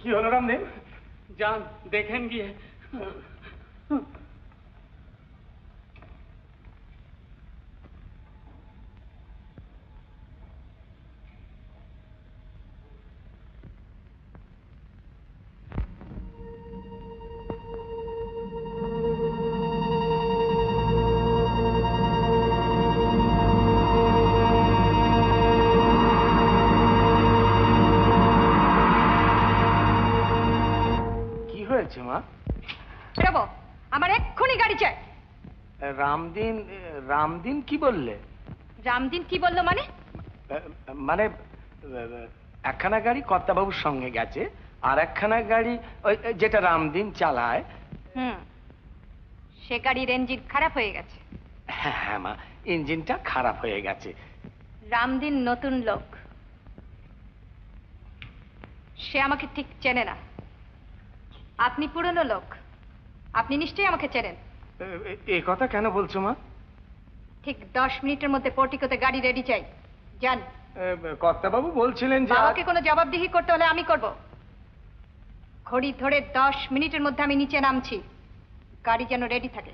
কি হলো রামদেব? যান দেখেন গিয়ে। মা বেরোবো, আমার এক্ষুনি গাড়ি চাই। রামদিন রামদিন কি বললে? রামদিন কি বললো মানে? মানে একখানা গাড়ি কর্তাবাবুর সঙ্গে গেছে, আর একখানা গাড়ি ওই যেটা রামদিন চালায়। সে গাড়ির ইঞ্জিন খারাপ হয়ে গেছে। হ্যাঁ মা, ইঞ্জিনটা খারাপ হয়ে গেছে। রামদিন নতুন লোক, সে আমাকে ঠিক চেনে না। আপনি পুরনো লোক, আপনি নিশ্চয়ই আমাকে চেনেন। এই কথা কেন বলছো মা? ঠিক 10 মিনিটের মধ্যে পোর্টিকোতে গাড়ি রেডি চাই। যান। কর্তাবাবু বলছিলেন যে বাবাকে কোনো জবাবদিহি করতে হলে আমি করব। ঘড়ি ধরে 10 মিনিটের মধ্যে আমি নিচে নামছি, গাড়ি যেন রেডি থাকে।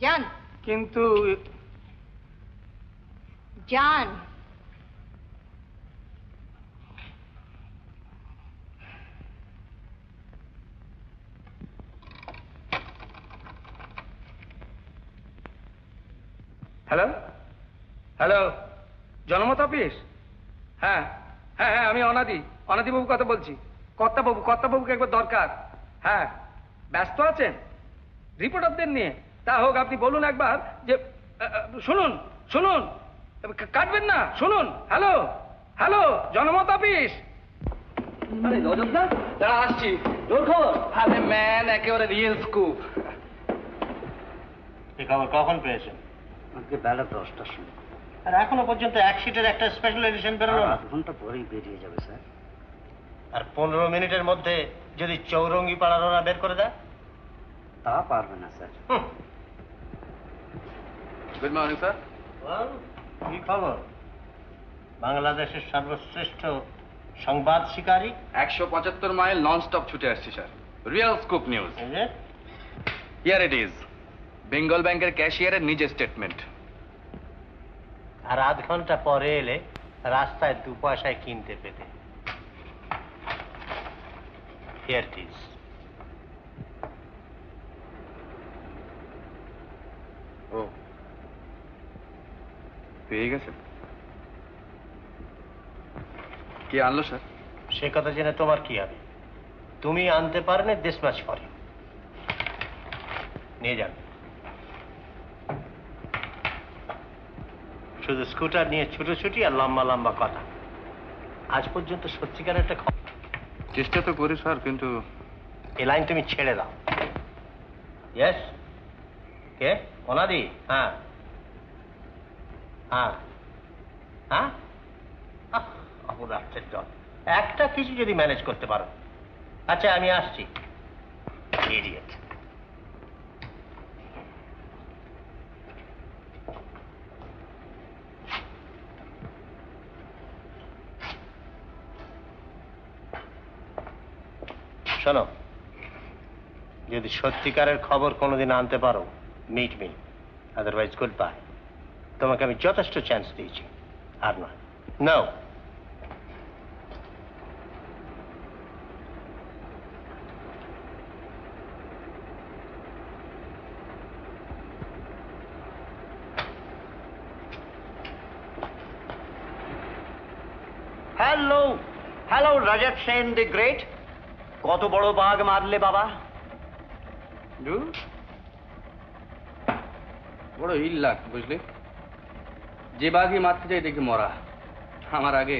যান। কিন্তু যান। হ্যালো হ্যালো, জনমত অফিস? হ্যাঁ হ্যাঁ হ্যাঁ, আমি অনাদিবাবু কথা বলছি। কর্তাবাবুকে একবার দরকার। হ্যাঁ, ব্যস্ত আছেন রিপোর্টারদের নিয়ে? তা হোক, আপনি বলুন একবার যে শুনুন শুনুন, কাটবেন না, শুনুন। হ্যালো হ্যালো, জনমত অফিস? আরে রজতদা, দাঁড়া আসছি। তোর খবর? আরে ম্যান, একেবারে রিয়েল স্কুপ। এই খবর কখন পেয়েছেন? আজকে বেলা 10টার সময়। আর এখনো পর্যন্ত এক সিটের একটা স্পেশাল এডিশন বেরোলো না? 8 ঘন্টা পরেই বেরিয়ে যাবে স্যার। আর 15 মিনিটের মধ্যে যদি চৌরঙ্গি পাড়ার ওরা বের করে দেয়? তা পারবে না স্যার। Good morning sir. কি খবর? বাংলাদেশের সর্বশ্রেষ্ঠ সংবাদ শিকারী 175 মাইল নন স্টপ ছুটে আসছি sir. Real scoop news. Here it is. Bengal ব্যাংকের ক্যাশিয়ারের নিজের স্টেটমেন্ট। আর আধ ঘন্টা পরে এলে রাস্তায় 2 পয়সায় কিনতে পেতে। Here it is. ও, পেয়ে গেছে? কে আনলো স্যার? সে কথা জেনে তোমার কি হবে? তুমি আনতে পারলে দিস মাচ ফর ইউ। নিয়ে যান। শুধু স্কুটার নিয়ে ছুটোছুটি আর লম্বা লম্বা কথা। আজ পর্যন্ত সত্যিকার একটা খবর। চেষ্টা তো করি স্যার, কিন্তু এই লাইন তুমি ছেড়ে দাও। ইয়েস, কে? অনাদি? হ্যাঁ হ্যাঁ হ্যাঁ, অপরাধের দল। একটা কিছু যদি ম্যানেজ করতে পারো। আচ্ছা, আমি আসছি। ইডিয়েট। শোনো, যদি সত্যিকারের খবর কোনোদিন আনতে পারো, meet me, otherwise goodbye. তোমাকে আমি যথেষ্ট চান্স দিয়েছি, আর নয়। নাও। Hello hello, Rajat Sen the great. কত বড় বাঘ মারলে বাবা? বড় ইল লাগ, বুঝলি? যে বাঘই মারতে যাই দেখি মরা। আমার আগে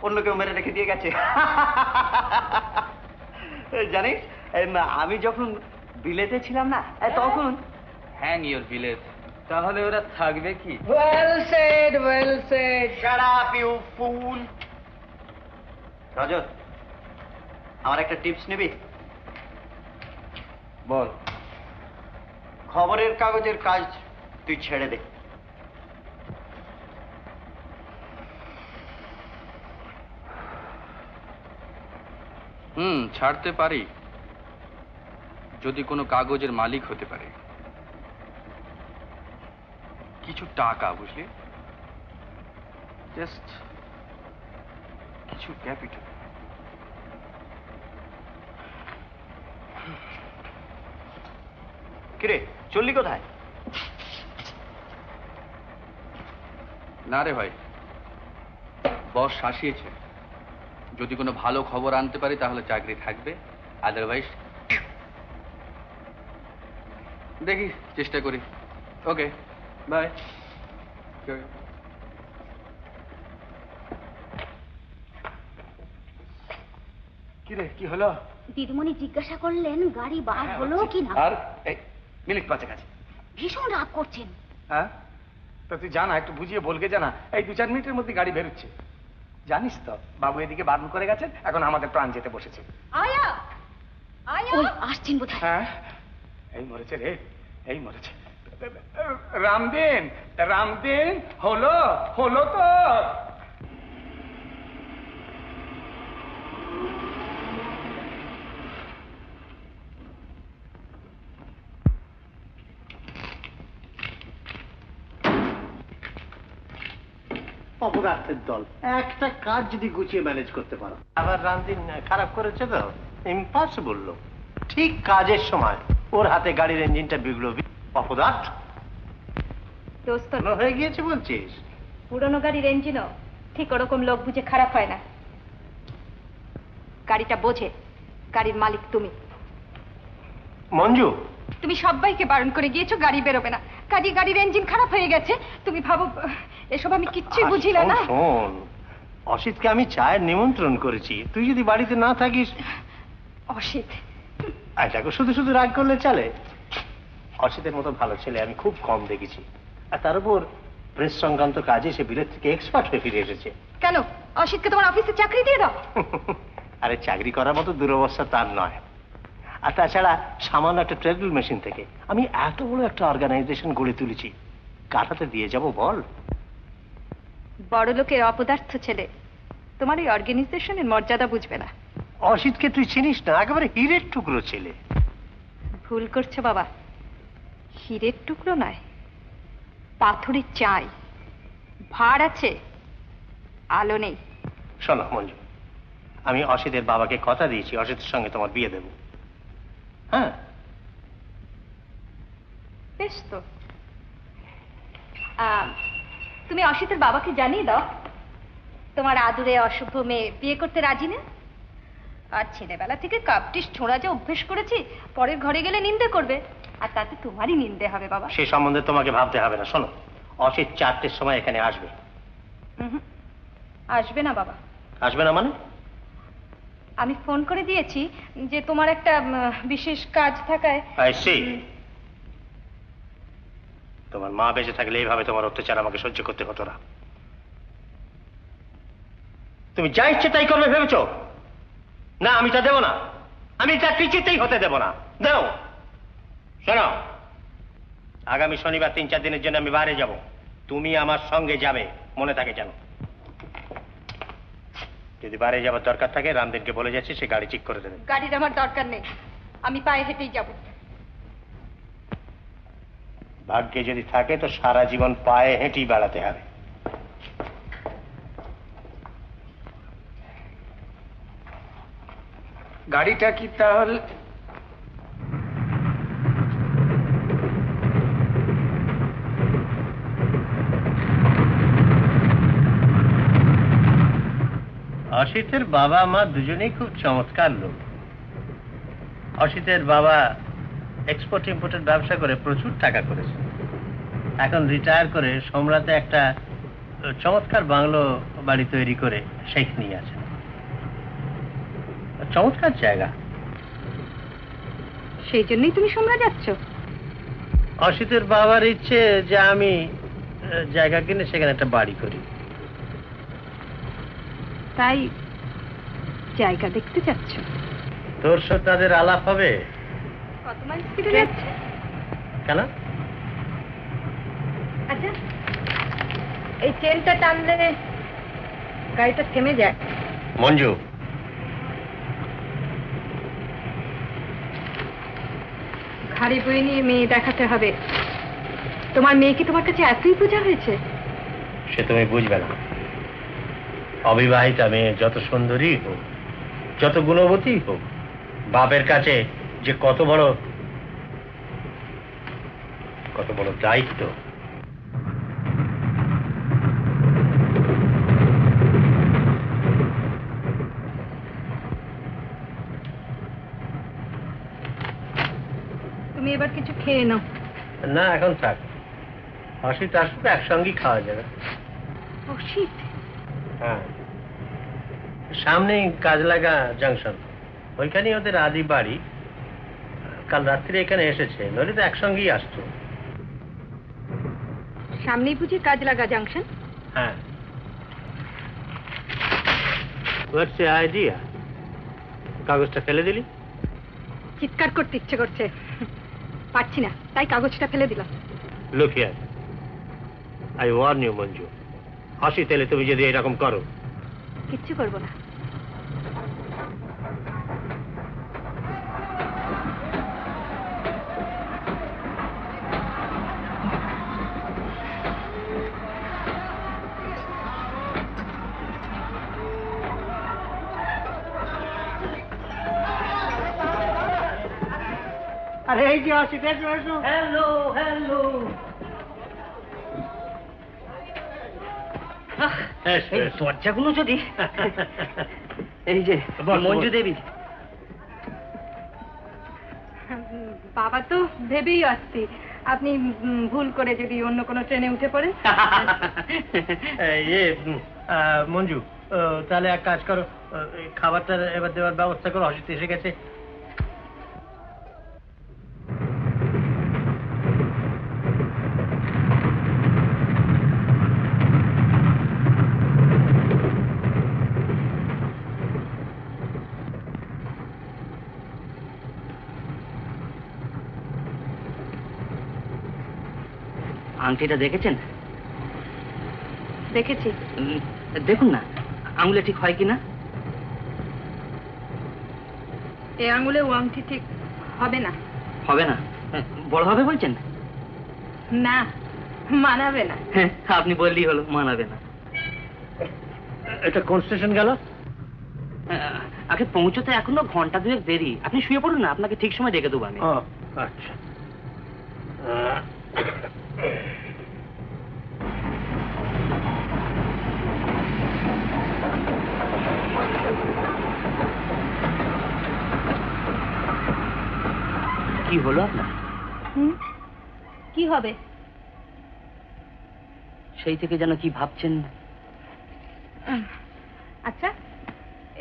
অন্য কেউ মেরে রেখে দিয়ে গেছে। জানিস, আমি যখন বিলেতে ছিলাম না, তখন হ্যাং ইওর ভিলেজ। তাহলে ওরা থাকবে কি? Well said, well said. Shut up you fool. Rajat, আমার একটা টিপস নিবি? বল। খবরের কাগজের কাজ তুই ছেড়ে দে। ছাড়তে পারি যদি কোনো কাগজের মালিক হতে পারে, কিছু টাকা, বুঝলি, জাস্ট কিছু ক্যাপিটাল। কিরে চললি কোথায়? না রে ভাই, বস শাসিয়েছে, যদি কোনো ভালো খবর আনতে পারি তাহলে চাকরি থাকবে, আদারওয়াইজ দেখি চেষ্টা করি। Okay bye. কি রে, কি হলো? দিদিমণি জিজ্ঞাসা করলেন গাড়ি বার হলো কি না। আর এই মিনিট পাঁচেক আছে। ভীষণ রাগ করছেন। হ্যাঁ, তা তুই জানা, একটু বুঝিয়ে বলকে জানা, এই 2-4 মিনিটের মধ্যে গাড়ি বেরোচ্ছে। জানিস তো বাবু এদিকে বারণ করে গেছেন, এখন আমাদের প্রাণ যেতে বসেছে। আয়া আয়া, ওই আসছেন বোধহয়। হ্যাঁ, এই মরেছে রে, এই মরেছে। রামদিন, রামদিন, হলো হলো তো। অপরাধের দল, একটা কাজ যদি গুছিয়ে ম্যানেজ করতে পারো। আবার রামদিন খারাপ করেছে তো, ইম্পসিবল লোক। ঠিক কাজের সময় ওর হাতে গাড়ির ইঞ্জিনটা বিগড়ো। অপদার্থ দোস্ত, হয়ে গিয়েছে বলছিস? পুরনো গাড়ির ইঞ্জিনও ঠিক ওরকম লোক বুঝে খারাপ হয় না। গাড়িটা বোঝে, গাড়ির মালিক তুমি। মঞ্জু, তুমি সবাইকে বারণ করে গিয়েছো গাড়ি বেরোবে না, কাজে গাড়ির ইঞ্জিন খারাপ হয়ে গেছে। তুমি ভাবো এসব আমি কিচ্ছুই বুঝিলাম না। শোন, অসিতকে আমি চায়ের নিমন্ত্রণ করেছি, তুই যদি বাড়িতে না থাকিস। অসিত, এটাকে শুধু শুধু রাগ করলে চলে? অসিতের মতো ভালো ছেলে আমি খুব কম দেখেছি, আর তার উপর প্রেস সংক্রান্ত কাজে সে বিলেত থেকে এক্সপার্ট হয়ে ফিরে এসেছে। কেন অসিতকে তোমার অফিসে চাকরি দিয়ে দাও। আরে চাকরি করার মতো দুরবস্থা তার নয়, আর তাছাড়া সামান্য একটা ট্রেডমিল মেশিন থেকে আমি এত বড় একটা অর্গানাইজেশন গড়ে তুলেছি, কার হাতে দিয়ে যাব বল? বড় লোকের অপদার্থ ছেলে তোমার এই অর্গানাইজেশনের মর্যাদা বুঝবে না। অসিতকে তুই চিনিস না, একেবারে হীরের টুকরো ছেলে। ভুল করছো বাবা, হীরের টুকরো নয়, পাথরের চাই। ভার আছে, আলো নেই। শোনো মঞ্জু, আমি অসিতের বাবাকে কথা দিয়েছি অসিতের সঙ্গে তোমার বিয়ে দেব। হ্যাঁ, বেশ তো, তুমি অসিতের বাবাকে জানিয়ে দাও তোমার আদুরে অসভ্য মেয়ে বিয়ে করতে রাজি না। আর ছেলেবেলা থেকে কাপটিস ছোঁড়া যে অভ্যেস করেছি, পরের ঘরে গেলে নিন্দে করবে, আর তাতে তোমারই নিন্দে হবে বাবা। সে সম্বন্ধে তোমাকে ভাবতে হবে না। শোনো, অসিত 4টের সময় এখানে আসবে। আসবে না বাবা। আসবে না মানে? আমি ফোন করে দিয়েছি যে তোমার একটা বিশেষ কাজ থাকায়। I see. তোমার মা বেঁচে থাকলে এইভাবে তোমার অত্যাচার আমাকে সহ্য করতে হতো না। তুমি যা ইচ্ছে তাই করবে ভেবেছো? না, আমি তা দেব না, আমি তা কিছুতেই হতে দেব না। দেও। শোনো, আগামী শনিবার 3-4 দিনের জন্য আমি বাইরে যাব, তুমি আমার সঙ্গে যাবে, মনে থাকে জানো। যদি বাইরে যাবার দরকার থাকে রামদিনকে বলে যাচ্ছি, সে গাড়ি ঠিক করে দেবে। গাড়ির আমার দরকার নেই, আমি পায়ে হেঁটেই যাব। ভাগ্যে যদি থাকে তো সারা জীবন পায়ে হেঁটেই বেড়াতে হবে। গাড়িটা কি তাহলে? অসিতের বাবা মা দুজনেই খুব চমৎকার লোক। অসিতের বাবা এক্সপোর্ট ইম্পোর্টের ব্যবসা করে প্রচুর টাকা করেছে, এখন রিটায়ার করে সোমরাতে একটা চমৎকার বাংলো বাড়ি তৈরি করে শেখ নিয়ে আছে। চমৎকার জায়গা। সেই জন্যই তুমি সোমরা যাচ্ছ? অসিতের বাবার ইচ্ছে যে আমি জায়গা কিনে সেখানে একটা বাড়ি করি। তাই জায়গা দেখতে যাচ্ছ? তোর সাথে তাদের আলাপ হবে। কত মাইল স্পিডে যাচ্ছে? কেন? আচ্ছা, এই চেনটা টানলে গাড়িটা থেমে যায়। মঞ্জু, ভারী বই নিয়ে মেয়ে দেখাতে হবে। তোমার মেয়ে কি তোমার কাছে এতই বোঝা হয়েছে? সে তুমি বুঝবে না। অবিবাহিতা মেয়ে যত সুন্দরী হোক, যত গুণবতী হোক, বাপের কাছে যে কত বড় দায়িত্ব। তুমি এবার কিছু খেয়ে নাও। না, এখন থাক। অসিত আসবে, একসঙ্গেই খাওয়া যাবে। অসিত? হ্যাঁ, সামনেই কাজলাগা জংশন, ওইখানেই ওদের আদি বাড়ি। কাল রাত্রে এখানে এসেছে, নইলে তো একসঙ্গেই আসতো। সামনেই বুঝি কাজলাগা জাংশন? হ্যাঁ। What's the idea? কাগজটা ফেলে দিলি? চিৎকার করতে ইচ্ছে করছে, পারছি না, তাই কাগজটা ফেলে দিলাম। Look here, I warn you Manju, Asit এলে তুমি যদি এরকম করো। কিচ্ছু করবো না। আরে এই যে অসিত, এসো এসো। Hello hello. এই দরজাগুলো যদি এই যে মঞ্জু দেবী। বাবা তো ভেবেই আসছি আপনি ভুল করে যদি অন্য কোনো ট্রেনে উঠে পড়েন। মঞ্জু, তাহলে এক কাজ করো, খাবারটা এবার দেওয়ার ব্যবস্থা করো, অসিত এসে গেছে। আংটিটা দেখেছেন? দেখেছি। দেখুন না আঙুলে ঠিক হয় কিনা। এই আঙুলে ও আংটি ঠিক হবে না। হবে না? বড় হবে বলছেন? না, মানাবে না। আপনি বললেই হলো, মানাবে না। এটা কোন স্টেশন গেল? আগে পৌঁছতে এখনো ঘন্টা দুয়েক দেরি। আপনি শুয়ে পড়ুন না, আপনাকে ঠিক সময় ডেকে দেবো আমি। আচ্ছা। কি হলো আপনার? কি হবে? সেই থেকে যেন কি ভাবছেন। আচ্ছা,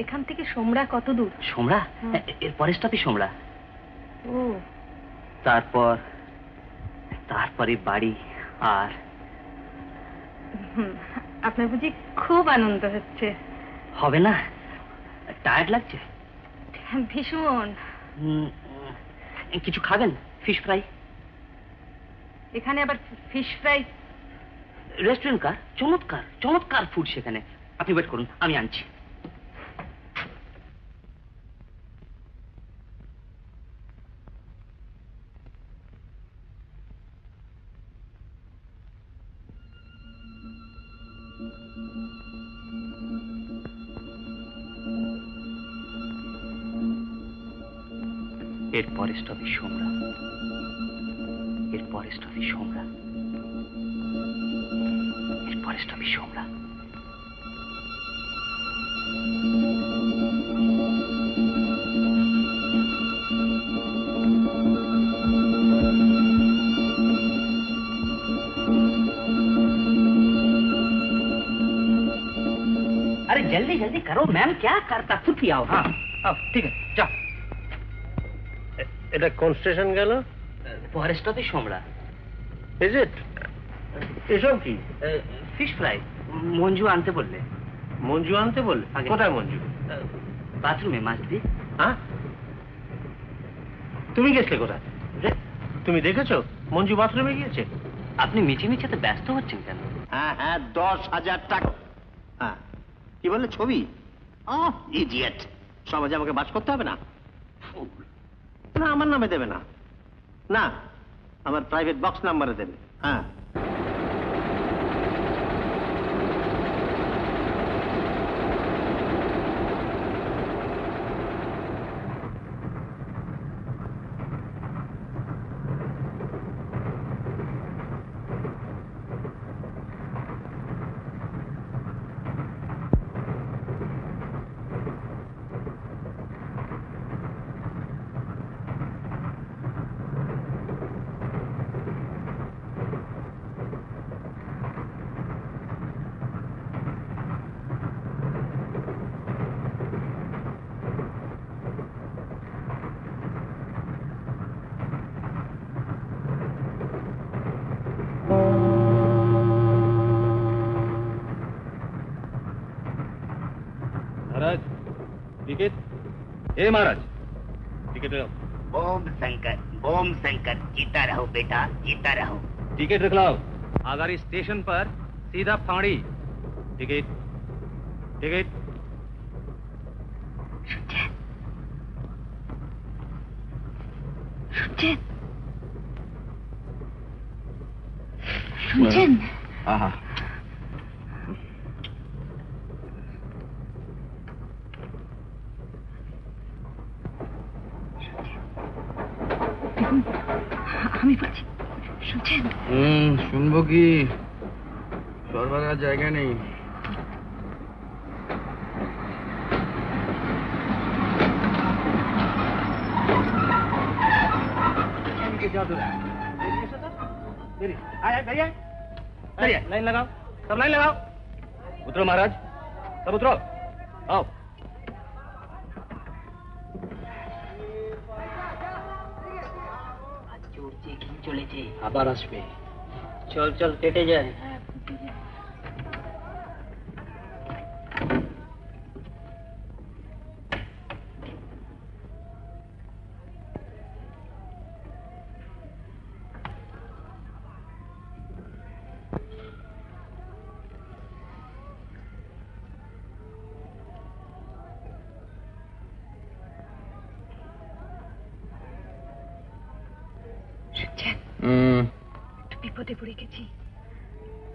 এখান থেকে সোমরা কত দূর? সোমরা? এর পরের স্টপই সোমরা। ও, তারপরে বাড়ি। আর আপনার বুঝি খুব আনন্দ হচ্ছে? হবে না? টায়ার্ড লাগছে? ভীষণ। কিছু খাবেন? Fish fry. এখানে আবার ফিশ ফ্রাই? রেস্টুরেন্ট কার, চমৎকার চমৎকার ফুড সেখানে। আপনি ওয়েট করুন, আমি আনছি। এর পরের স্টপে সোমরা, এর পরের স্টপে সোমরা, এর পরের স্টপে সোমরা। अरे जल्दी जल्दी करो मैम, क्या करता खुद ही आओ। हाँ आओ, ठीक है जाओ। এটা কোন স্টেশন গেল? পরের স্টপে সোমরা। Is it? এসব কি? Fish fry. মঞ্জু আনতে বললে। মঞ্জু আনতে বললে? আগে। কোথায় মঞ্জু? বাথরুমে মাছদি। হ্যাঁ, তুমি গেছিলে কোথায়? তুমি দেখেছো মঞ্জু বাথরুমে গিয়েছে? আপনি মিছে মিছেতে ব্যস্ত হচ্ছেন কেন? হ্যাঁ হ্যাঁ, 10,000 টাকা। হ্যাঁ, কি বললে? ছবি? ইডিয়েট। সমাজে আমাকে বাস করতে হবে না? না, আমার নামে দেবে না। না, আমার প্রাইভেট বক্স নাম্বারে দেবে। হ্যাঁ, महाराज टिकट। ए महाराज टिकट रख। बोम शंकर, जीता रहो बेटा, जीता रहो। टिकट रख लाओ। आगारी स्टेशन पर सीधा फाड़ी। Ticket ticket. हाँ हाँ। আমি বলছি, শুনছেন? শুনবো কি, সর্বদা জায়গা নেই। लाइन लगाओ, सब लाइन लगाओ। उतरो महाराज, सब उतरो। आओ। চলেছে, আবার আসবে। চল চল কেটে যায়। বিপদে পড়ে গেছি,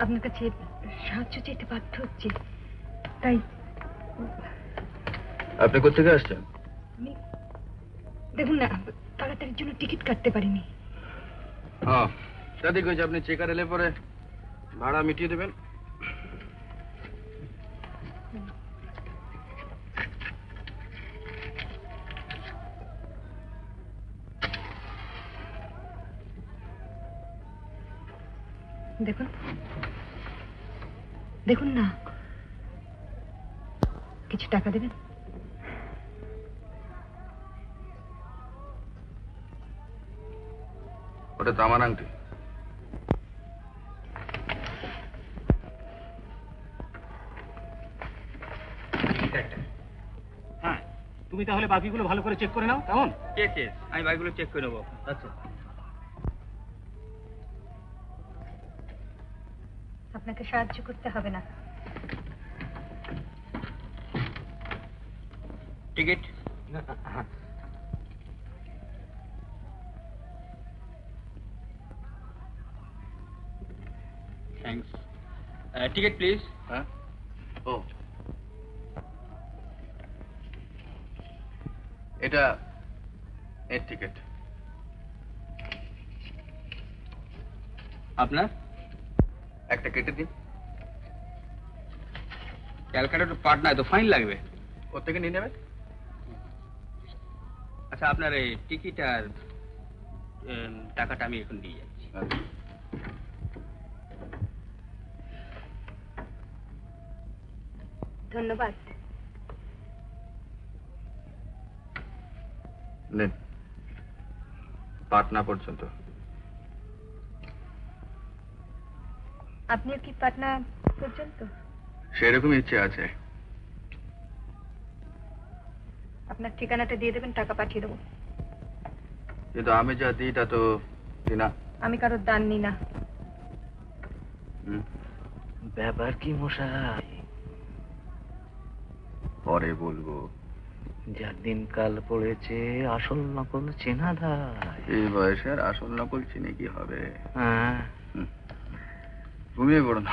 আপনার কাছে সাহায্য চাইতে বাধ্য হচ্ছে, তাই। আপনি কোথেকে আসছেন? দেখুন না, তাড়াতাড়ির জন্য টিকিট কাটতে পারিনি। হ্যাঁ, তা ঠিক হয়েছে। আপনি চেকার এলে পরে ভাড়া মিটিয়ে দেবেন। দেখুন দেখুন না, কিছু টাকা দেবেন? ওটা তামার আংটি। হ্যাঁ, তুমি তাহলে বাকিগুলো ভালো করে চেক করে নাও, কেমন? ঠিক আছে, আমি বাইকগুলো চেক করে নেবো। আচ্ছা। আপনাকে সাহায্য করতে হবে না। টিকিট। থ্যাঙ্কস। Ticket please. হ্যাঁ, ও এটা এর টিকিট। আপনার একটা কেটে দিন। ক্যালকাটা তো পার্ট নাই, তো ফাইন লাগবে। ওর থেকে নিয়ে নেবেন। আচ্ছা, আপনার এই টিকিট আর টাকাটা আমি এখন দিয়ে যাচ্ছি। ধন্যবাদ। নেন, পাটনা পর্যন্ত। আপনিও কি পাটনা পর্যন্ত? সেরকম ইচ্ছে আছে। আপনার ঠিকানাটা দিয়ে দেবেন, টাকা পাঠিয়ে দেবো। কিন্তু আমি যা দিই তা তো না। আমি কারোর দান নিই না। ব্যাপার কি মশাই? পরে বলবো। যার দিনকাল পড়েছে আসল নকল চেনা ধায়। এই বয়সে আর আসল নকল চিনে কি হবে? হ্যাঁ, ঘুমিয়ে পড়ুন।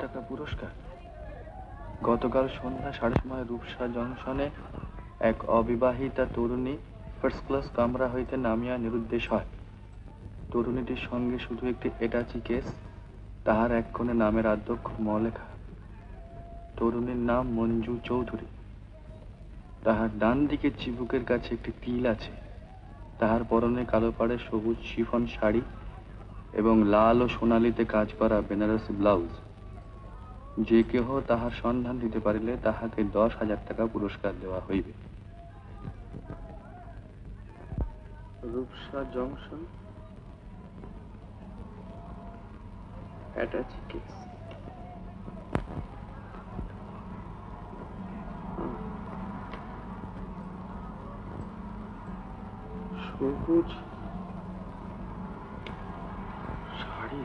টাকা পুরস্কার। গতকাল সন্ধ্যা 9:30 রূপসা জংশনে এক অবিবাহিতা তরুণী ফার্স্ট ক্লাস কামরা হইতে নামিয়া নিরুদ্দেশ হয়। তরুণীটির সঙ্গে শুধু একটি এটাচি কেস, তাহার এক কোণে নামের আদ্যক্ষ ম লেখা। তরুণীর নাম মঞ্জু চৌধুরী। তাহার ডান দিকে চিবুকের কাছে একটি তিল আছে। তাহার পরনে কালো পাড়ের সবুজ শিফন শাড়ি এবং লাল ও সোনালিতে কাজ করা বেনারসি ব্লাউজ। যে কেহ তাহার সন্ধান দিতে পারিলে তাহাকে 10,000 টাকা পুরস্কার দেওয়া হইবে। Rupsa junction, attache case. সবুজ শাড়ি।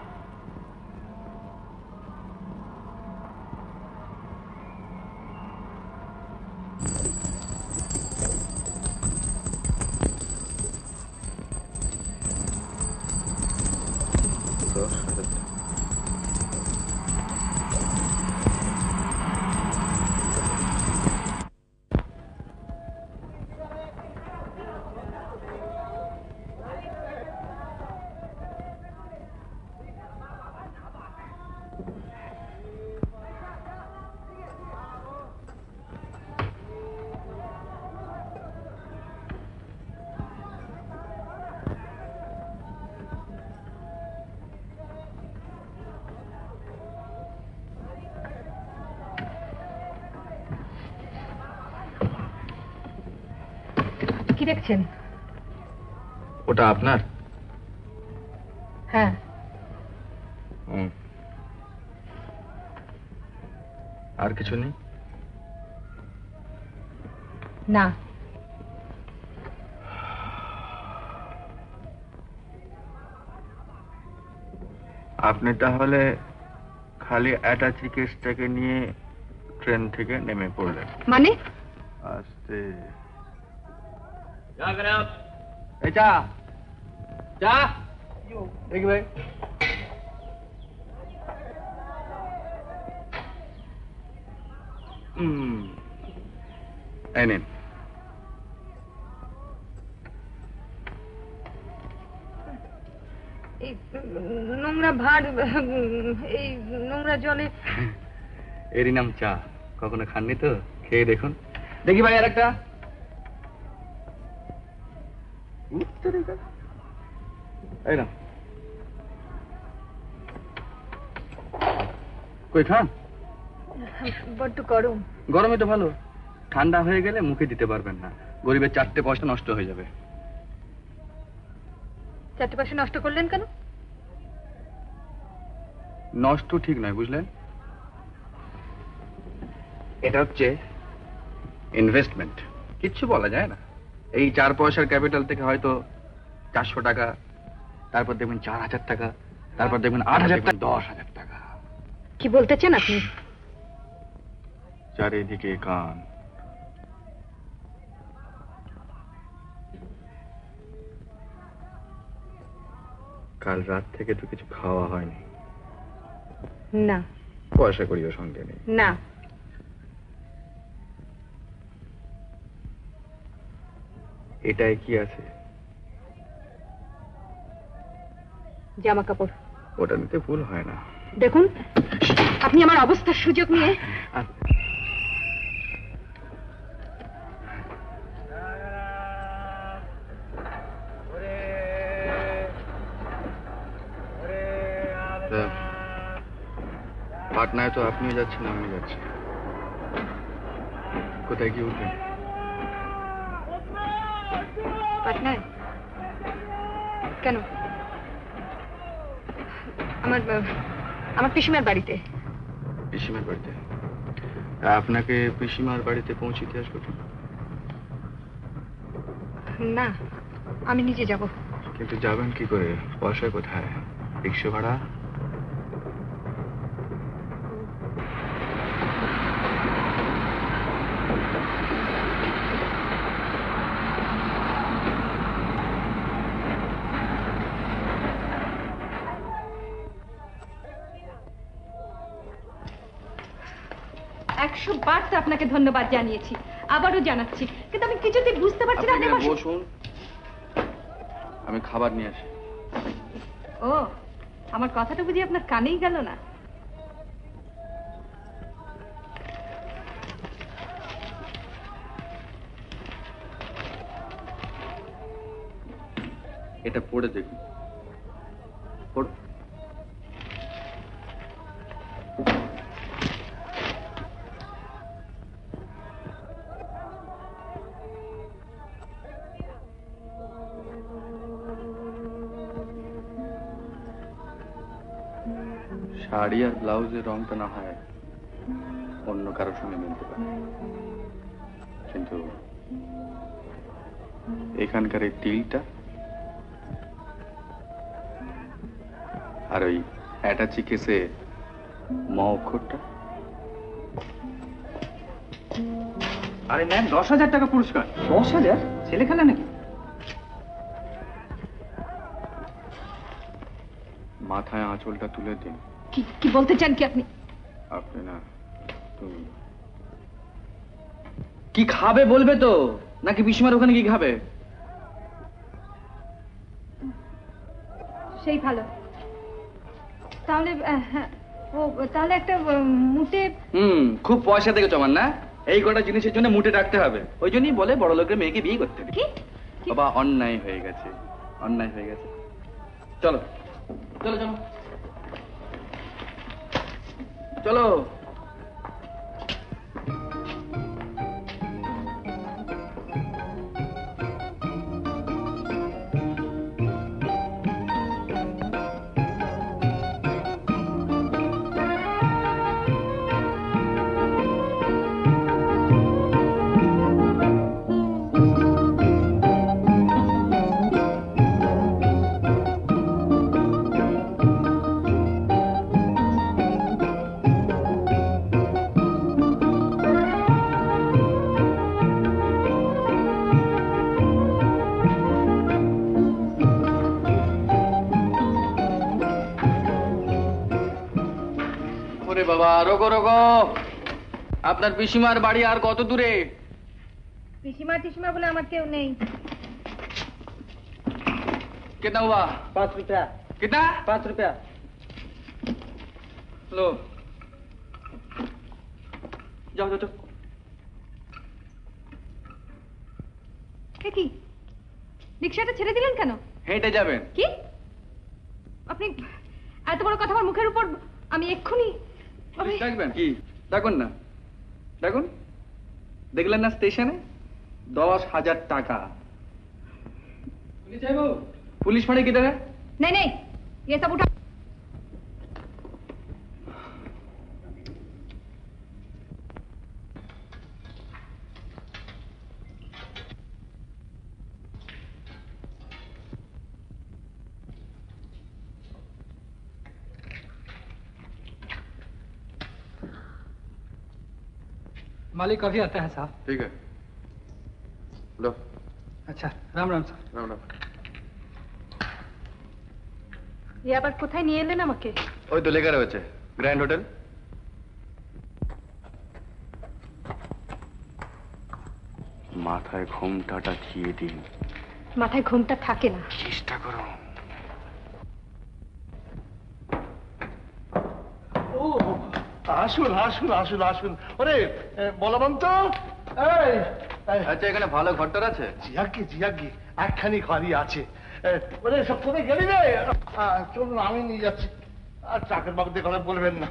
কি দেখছেন? ওটা আপনার? হ্যাঁ। আর কিছু নেই? না। আপনি তাহলে খালি অ্যাটাচি কেসটাকে নিয়ে ট্রেন থেকে নেমে পড়লেন? মানে? আস্তে। এই চা চা দেখি ভাই। এই নিন। এই নোংরা ভার, এই নোংরা জলে। এরই নাম চা। কখনো খাননি তো? খেয়ে দেখুন। দেখি ভাই আর একটা। এই না কই খান? বড্ড গরম। গরমে তো ভালো, ঠান্ডা হয়ে গেলে মুখে দিতে পারবেন না। গরিবের 4টে পয়সা নষ্ট হয়ে যাবে। 4টে পয়সা নষ্ট করলেন কেন? নষ্ট ঠিক নয়, বুঝলেন? এটা হচ্ছে ইনভেস্টমেন্ট। কিচ্ছু বলা যায় না। এই 4 পয়সার ক্যাপিটাল থেকে হয়তো 400 টাকা, তারপর দেখবেন 4,000 টাকা, তারপর দেখবেন 8,000 টাকা, 10,000 টাকা। কি বলতে চান আপনি? চারিদিকে কান। কাল রাত থেকে তো কিছু খাওয়া হয়নি। না পয়সা করিও সঙ্গে নেই। না, এটাই কি আছে? জামা কাপড়। ওটা নিতে ভুল হয় না। দেখুন, আপনি আমার অবস্থার সুযোগ নিয়ে পাটনায় তো আপনিও যাচ্ছেন, আমিও যাচ্ছি। কোথায় গিয়ে উঠবেন? পাটনায়? কেন? আমার পিসিমার বাড়িতে। পিসিমার বাড়িতে? আপনাকে পিসিমার বাড়িতে পৌঁছিতে আসবো? না, আমি নিজে যাব। কিন্তু যাবেন কি করে? পয়সা কোথায়? রিক্সা ভাড়া? বার তো আপনাকে ধন্যবাদ জানিয়েছি, আবারও জানাচ্ছি, কিন্তু আমি কিছুতেই বুঝতে পারছি না। বসুন, আমি খাবার নিয়ে আসি। ও, আমার কথাটা বুঝি আপনার কানেই গেল না? এটা পড়ে দেখুন। পড়ো। শাড়ি আর ব্লাউজের রংটা না হয় অন্য কারোর সঙ্গে মিলতে পারে, কিন্তু এখানকার এই তিলটা আর ওই অ্যাটাচি কেসে ম অক্ষরটা। আরে নেন 10,000 টাকা পুরস্কার। 10,000? ছেলে খেলা নাকি? মাথায় আঁচলটা তুলে দিন। কি বলতে চান কি আপনি? আপনি না, তুমি। কি খাবে বলবে তো, নাকি পিসিমার ওখানে কি খাবে? সেই ভালো। তাহলে তাহলে একটা মুটে। খুব পয়সা থেকে জমান না, এই কটা জিনিসের জন্য মুটে রাখতে হবে। ওই জন্যই বলে বড় লোকের মেয়েকে বিয়ে করতে হবে। কি? বাবা, অন্যায় হয়ে গেছে, অন্যায় হয়ে গেছে। চলো চলো চলো চলো। বাবা, রোগো রোগো, আপনার পিসিমার বাড়ি আর কত দূরে? পিসিমা টিসিমা বলে আমার কেউ নেই। कितना हुआ? 5 रुपया। कितना? 5 रुपया। लो, जाओ जाओ जाओ। কি রিকশাটা ছেড়ে দিলেন কেন? হেঁটে যাবেন। কি আপনি এত বড় কথা আমার মুখের উপর? আমি এক্ষুনি দেখবেন কি? দেখুন না, দেখুন, দেখলেন না স্টেশনে 10,000 টাকা। पुलिस फाड़ी किधर है? नहीं नहीं, ये सब उठा। मालिक अभी आता है साहब। ठीक है, लो। अच्छा, राम राम साहब। राम राम। এ আবার কোথায় নিয়ে এলেন আমাকে? ওই তো লেখা রয়েছে গ্র্যান্ড হোটেল। মাথায় ঘোমটাটা দিয়ে দিন। মাথায় ঘুমটা থাকে না। চেষ্টা করো। ও আসুন আসুন আসুন আসুন। ওরে বলবন্ত, আচ্ছা, এখানে ভালো ঘরটার আছে? জিয়াকি একখানি ঘরই আছে। ওরে সব কোথায় গেলি রে? চলুন আমি নিয়ে যাচ্ছি। আর চাকর বাবুদের কথা বলবেন না।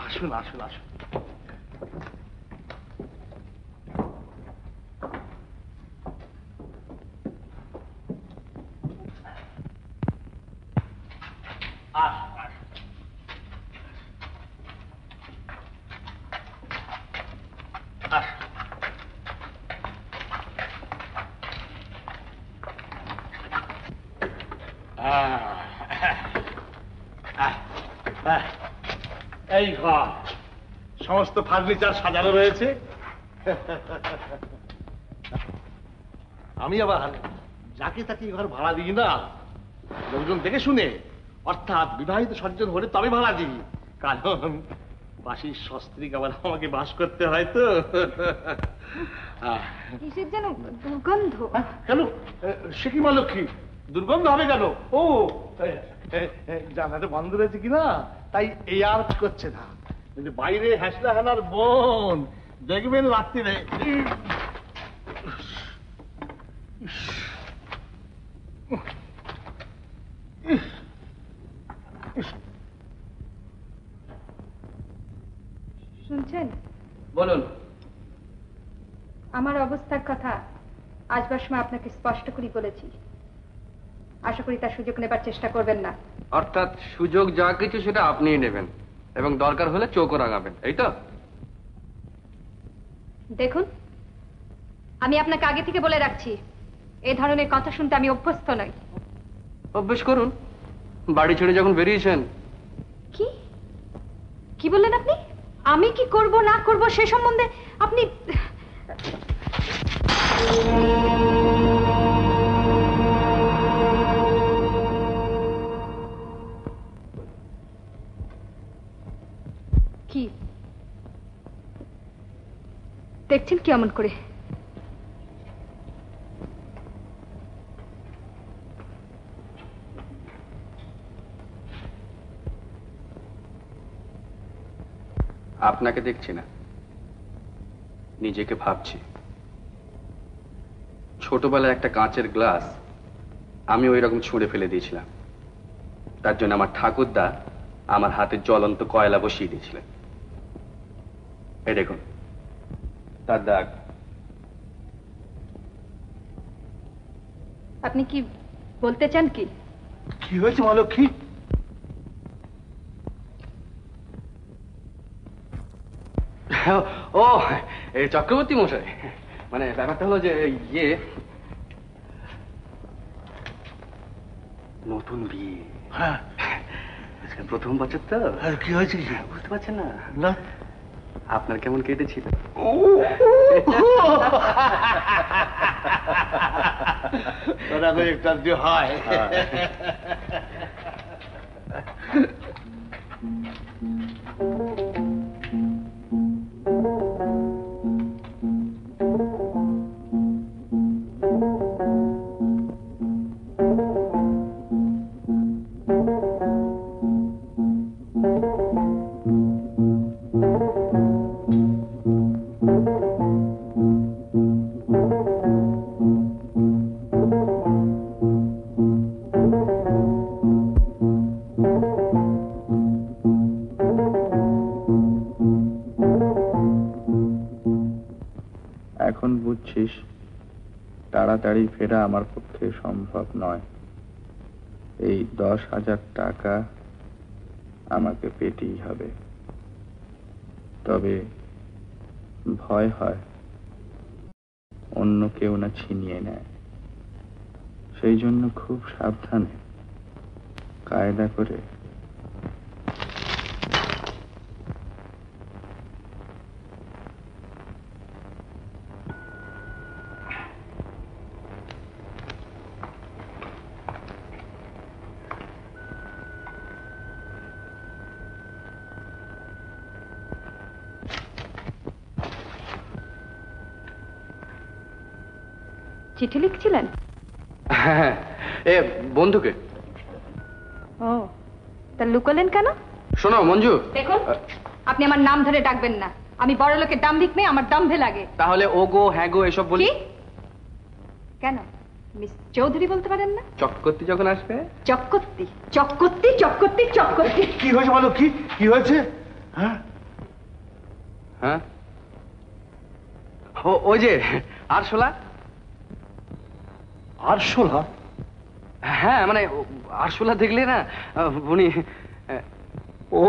আসুন আসুন আসুন। এই ঘর সমস্ত ফার্নিচার সাজানো রয়েছে। আমি আবার যাকে তাকে ঘর ভাড়া দিই না, লোকজন দেখে শুনে, অর্থাৎ বিবাহিত সজ্জন হলে তবে ভাড়া দিই। কারণ বাসির সস্ত্রীক আবার আমাকে বাস করতে হয় তো। কিসের যেন দুর্গন্ধ। কেন সে কি মা লক্ষ্মী, দুর্গন্ধ হবে কেন? ও জানাটা বন্ধ রয়েছে কিনা তাই এই আর করছে না। বাইরে হাসলা হানার বোন দেখবেন রাত্রিরে শুনছেন? বলুন। আমার অবস্থার কথা আসবার সময় আপনাকে স্পষ্ট করে বলেছি। আশা করি তার সুযোগ নেবার চেষ্টা করবেন না। অর্থাৎ সুযোগ যা কিছু সেটা আপনিই নেবেন এবং দরকার হলে চোখও রাঙাবেন, এই তো? দেখুন, আমি আপনাকে আগে থেকে বলে রাখছি, এই ধরনের কথা শুনতে আমি অভ্যস্ত নই। অভ্যেস করুন, বাড়ি ছেড়ে যখন বেরিয়েছেন। কি কি বললেন আপনি? আমি কি করব না করব সে সম্বন্ধে আপনি... কি দেখছেন কি এমন করে? আপনাকে দেখছি না, নিজেকে ভাবছি। ছোটবেলায় একটা কাঁচের গ্লাস আমি ওই রকম ছুঁড়ে ফেলে দিয়েছিলাম। তার জন্য আমার ঠাকুরদা আমার হাতে জ্বলন্ত কয়লা বসিয়ে দিয়েছিলেন। এই দেখুন তার দাগ। আপনি কি বলতে চান? কি কি হয়েছে মা লক্ষ্মী? ও এই চক্রবর্তী মশাই, মানে ব্যাপারটা হলো যে ইয়ে, নতুন বিয়ে। হ্যাঁ, প্রথম বছর তো। কি হয়েছে? বুঝতে পারছেন না? না। আপনার কেমন কেটেছিল? তোরা তো একটা যে হয়। এখন বুঝছিস তাড়াতাড়ি ফেরা আমার পক্ষে সম্ভব নয়। এই 10,000 টাকা আমাকে পেতেই হবে। তবে ভয় হয় অন্য কেউ না ছিনিয়ে নেয়, সেই জন্য খুব সাবধানে কায়দা করে চিঠি লিখছিলেন? হ্যাঁ, এ বন্ধুকে। ও, তা লুকোলেন কেন? শোনো মঞ্জু, দেখুন, আপনি আমার নাম ধরে ডাকবেন না। আমি বড় লোকের দাম্ভিক মেয়ে, আমার দম্ভে লাগে। তাহলে ও গো হ্যাঁ গো এসব বলি কেন? মিস চৌধুরী বলতে পারেন না? চক্করতি যখন আসবে। চক্করতি চক্করতি চক্করতি চক্করতি। কি হয়েছে বলো, কি হয়েছে? হ্যাঁ হ্যাঁ, ওই যে আরশোলা। আরশোলা? হ্যাঁ, মানে আরশোলা দেখলে না উনি। ও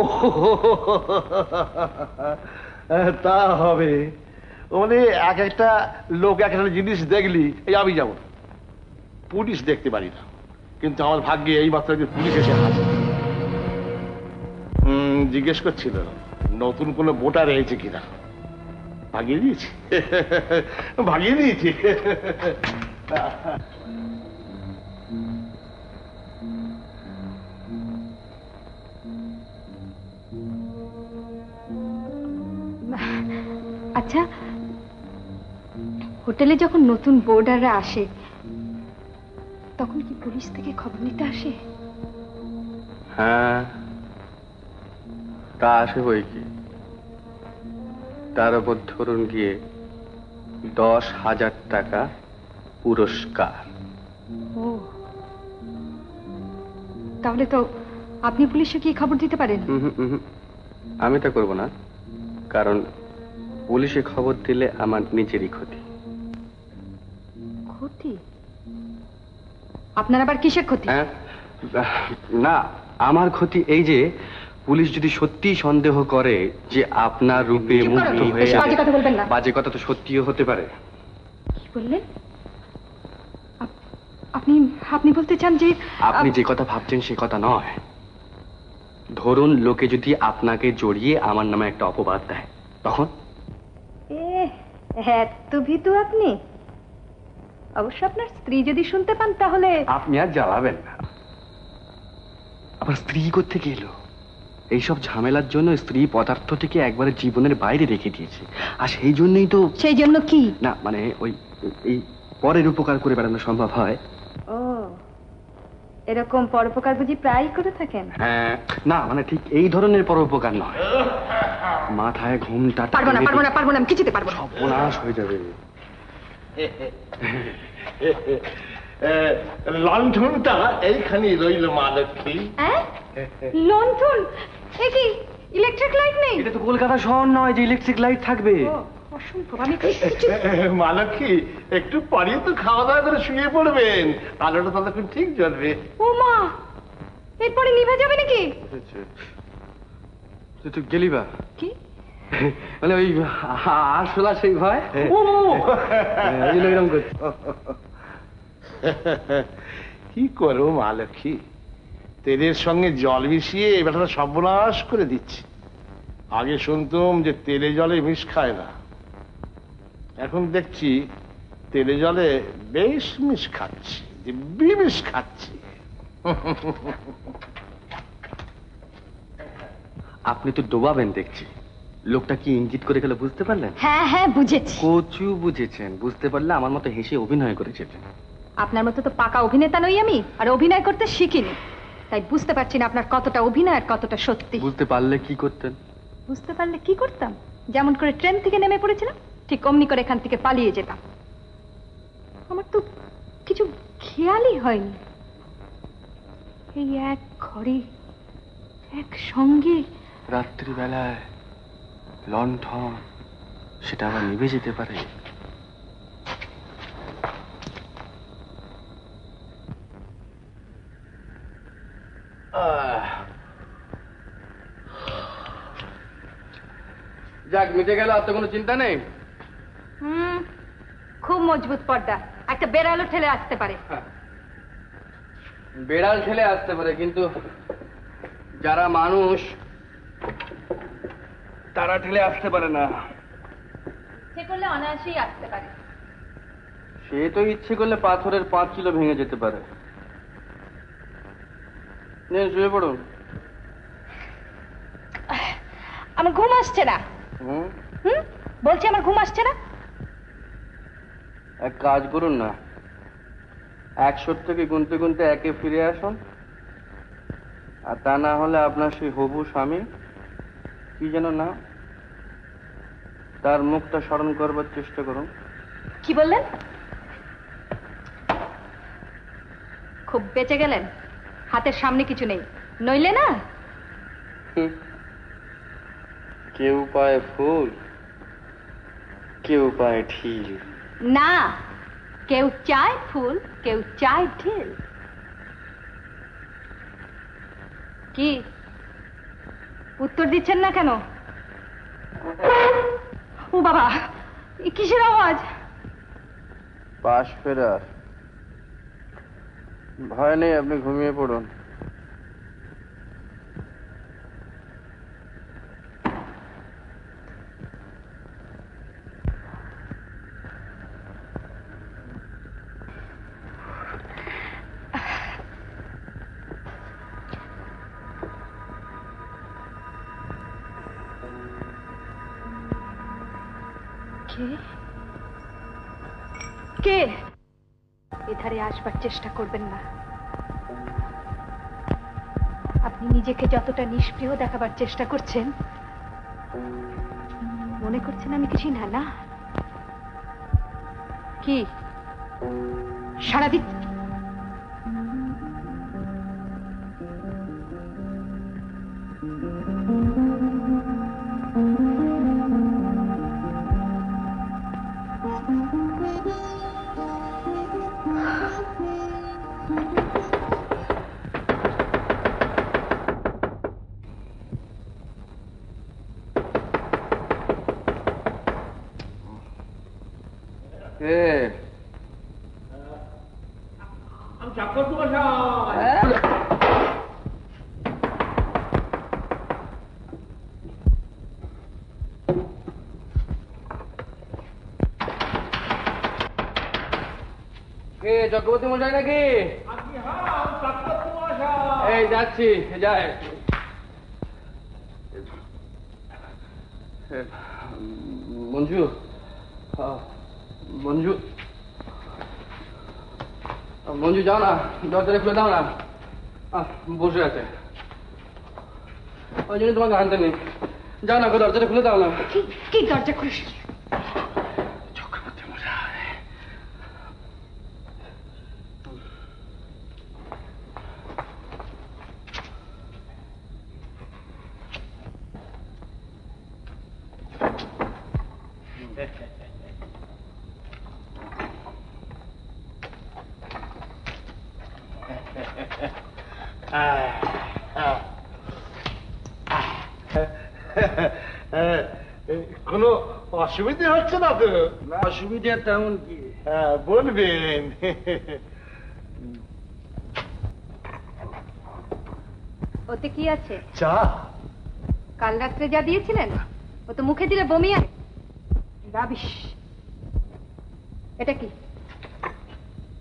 তা হবে, মানে এক একটা লোক এক একটা জিনিস দেখলি, এই আমি যেমন পুলিশ দেখতে পারি না, কিন্তু আমার ভাগ্যে এই মাত্র যে পুলিশ এসে হাজির। জিজ্ঞেস করছিল নতুন কোনো ভোটার এসেছে কিনা। ভাগিয়ে দিয়েছি, ভাগিয়ে দিয়েছি। আচ্ছা, হোটেলে যখন নতুন বোর্ডাররা আসে তখন কি পুলিশ থেকে খবর নিতে আসে? হ্যাঁ, তা আসে বই কি। তার উপর ধরুন গিয়ে 10,000 টাকা পুরস্কার। ও, তাহলে তো আপনি পুলিশে কি খবর দিতে পারেন? আমি তা করব না, কারণ পুলিশে খবর দিলে আমার নিজেরই ক্ষতি। ক্ষতি? আপনার আবার কিসের ক্ষতি? হ্যাঁ, না, আমার ক্ষতি এই যে পুলিশ যদি সত্যি সন্দেহ করে যে আপনার রূপে মুগ্ধ হয়ে, বাজে কথা বলবেন না। বাজে কথা তো সত্যিও হতে পারে। কি বললেন? আপনি আপনি বলতে চান যে আপনি যে কথা ভাবছেন সে কথা নয়। ধরুন লোকে যদি আপনাকে জড়িয়ে আমার নামে একটা অপবাদ দেয়, তখন? এত ভীতু আপনি? অবশ্য আপনার স্ত্রী যদি শুনতে পান তাহলে। আপনি আর জ্বালাবেন না। আবার স্ত্রী কোত্থেকে এলো? এইসব ঝামেলার জন্য স্ত্রী পদার্থটিকে একবারে জীবনের বাইরে রেখে দিয়েছে। আর সেই জন্যই তো। সেই জন্য কি? না মানে ওই এই পরের উপকার করে বেড়ানো সম্ভব হয়। ও, এরকম পরোপকার বুঝি প্রায় করে থাকেন? হ্যাঁ, না মানে ঠিক এই ধরনের পরোপকার নয়। মাথায় ঘুমটা। পারবো না, পারবো না, পারবো না, আমি কিছুতে পারবো না। সর্বনাশ হয়ে যাবে। লণ্ঠনটা এইখানেই রইল মা লক্ষ্মী। লণ্ঠন? এ কি ইলেকট্রিক লাইট নেই? এটা তো কলকাতা শহর নয় যে ইলেকট্রিক লাইট থাকবে। অসম্ভব, আমি মা লক্ষ্মী একটু পরে তো খাওয়া দাওয়া করে শুয়ে পড়বেন, আলোটা ততক্ষণ ঠিক জ্বলবে। ও মা, এরপরে নিভে যাবে নাকি? তুই গেলি বা কি মানে ওই আরশোলা সেই ভয়। এরকম করছি। কি করবো মা লক্ষ্মী, তেলের সঙ্গে জল মিশিয়ে এই ব্যাপারটা সর্বনাশ করে দিচ্ছে। আগে শুনতুম যে তেলে জলে মিশ খায় না, এখন দেখছি তেলে জলে বেশ মিশ খাচ্ছি, দিব্যি মিশ খাচ্ছি। আপনি তো ডোবাবেন দেখছি। লোকটা কি ইঙ্গিত করে গেল বুঝতে পারলেন? হ্যাঁ হ্যাঁ বুঝেছি। কচু বুঝেছেন, বুঝতে পারলে আমার মতো হেসে অভিনয় করেছেন। আপনার মতো তো পাকা অভিনেতা নই আমি, আর অভিনয় করতে শিখিনি, তাই বুঝতে পারছি না আপনার কতটা অভিনয় আর কতটা সত্যি। বুঝতে পারলে কি করতেন? বুঝতে পারলে কি করতাম? যেমন করে ট্রেন থেকে নেমে পড়েছিলাম ঠিক অমনি করে এখান থেকে পালিয়ে যেতাম। আমার তো কিছু খেয়ালই হয়নি। এই এক ঘরে এক সঙ্গে রাত্রিবেলায় লণ্ঠন, সেটা আবার নিভে যেতে পারে। যাক, মিটে গেল, আর তো কোনো চিন্তা নেই। খুব মজবুত পর্দা, একটা বেড়ালও ঠেলে আসতে পারে। বেড়াল ঠেলে আসতে পারে, কিন্তু যারা মানুষ তারা ঠেলে আসতে পারে না। সে করলে অনায়াসেই আসতে পারে। সে তো ইচ্ছে করলে পাথরের 5 কিলো ভেঙে যেতে পারে। শুয়ে পড়ুন। আমার ঘুম আসছে না। বলছি আমার ঘুম আসছে না। এক কাজ করুন না, 100 থেকে গুনতে গুনতে একে ফিরে আসুন, আর তা না হলে আপনার সেই হবু স্বামী কি যেন না, তার মুখটা স্মরণ করবার চেষ্টা করুন। কি বললেন? খুব বেঁচে গেলেন, হাতের সামনে কিছু নেই, নইলে না। কেউ পায় ফুল, কেউ পায় ঢিল। না, কেউ চায় ফুল, কেউ চায় ঢিল। কি উত্তর দিচ্ছেন না কেন? ও বাবা, এ কিসের আওয়াজ? পাশ ফেরার। ভয় নেই, আপনি ঘুমিয়ে পড়ুন। কে কে? এধারে আসবার চেষ্টা করবেন না। আপনি নিজেকে যতটা নিষ্প্রিয় দেখাবার চেষ্টা করছেন, মনে করছেন আমি কিছু না। না কি সারাদিন চক্রবর্তী মশাই নাকি? এই যাচ্ছি, যায়। মঞ্জু, মঞ্জু, মঞ্জু যাও না, দরজাটা খুলে দাও না। বসে আছে, ওই জন্য তোমাকে আনতে নেই। যাও না, দরজাটা খুলে দাও না। কি দরজা খুলিস? চক্রবর্তী মশাই, কোনো অসুবিধে হচ্ছে না তো? অসুবিধা তেমন কি? বলবেন। ওতে কি আছে? চা। কাল রাত্রে যা দিয়েছিলেন ও তো মুখে দিলে বমি আসে। রাবিশ। এটা কি?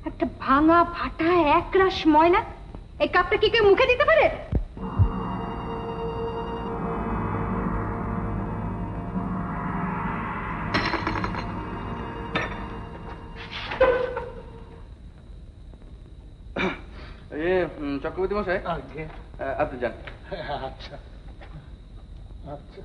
একটা ভাঙা ফাটা একরাশ ময়লা। এই কাপটা কি কেউ মুখে দিতে পারে? চক্রবর্তী মশাই, আপনি যান। আচ্ছা আচ্ছা।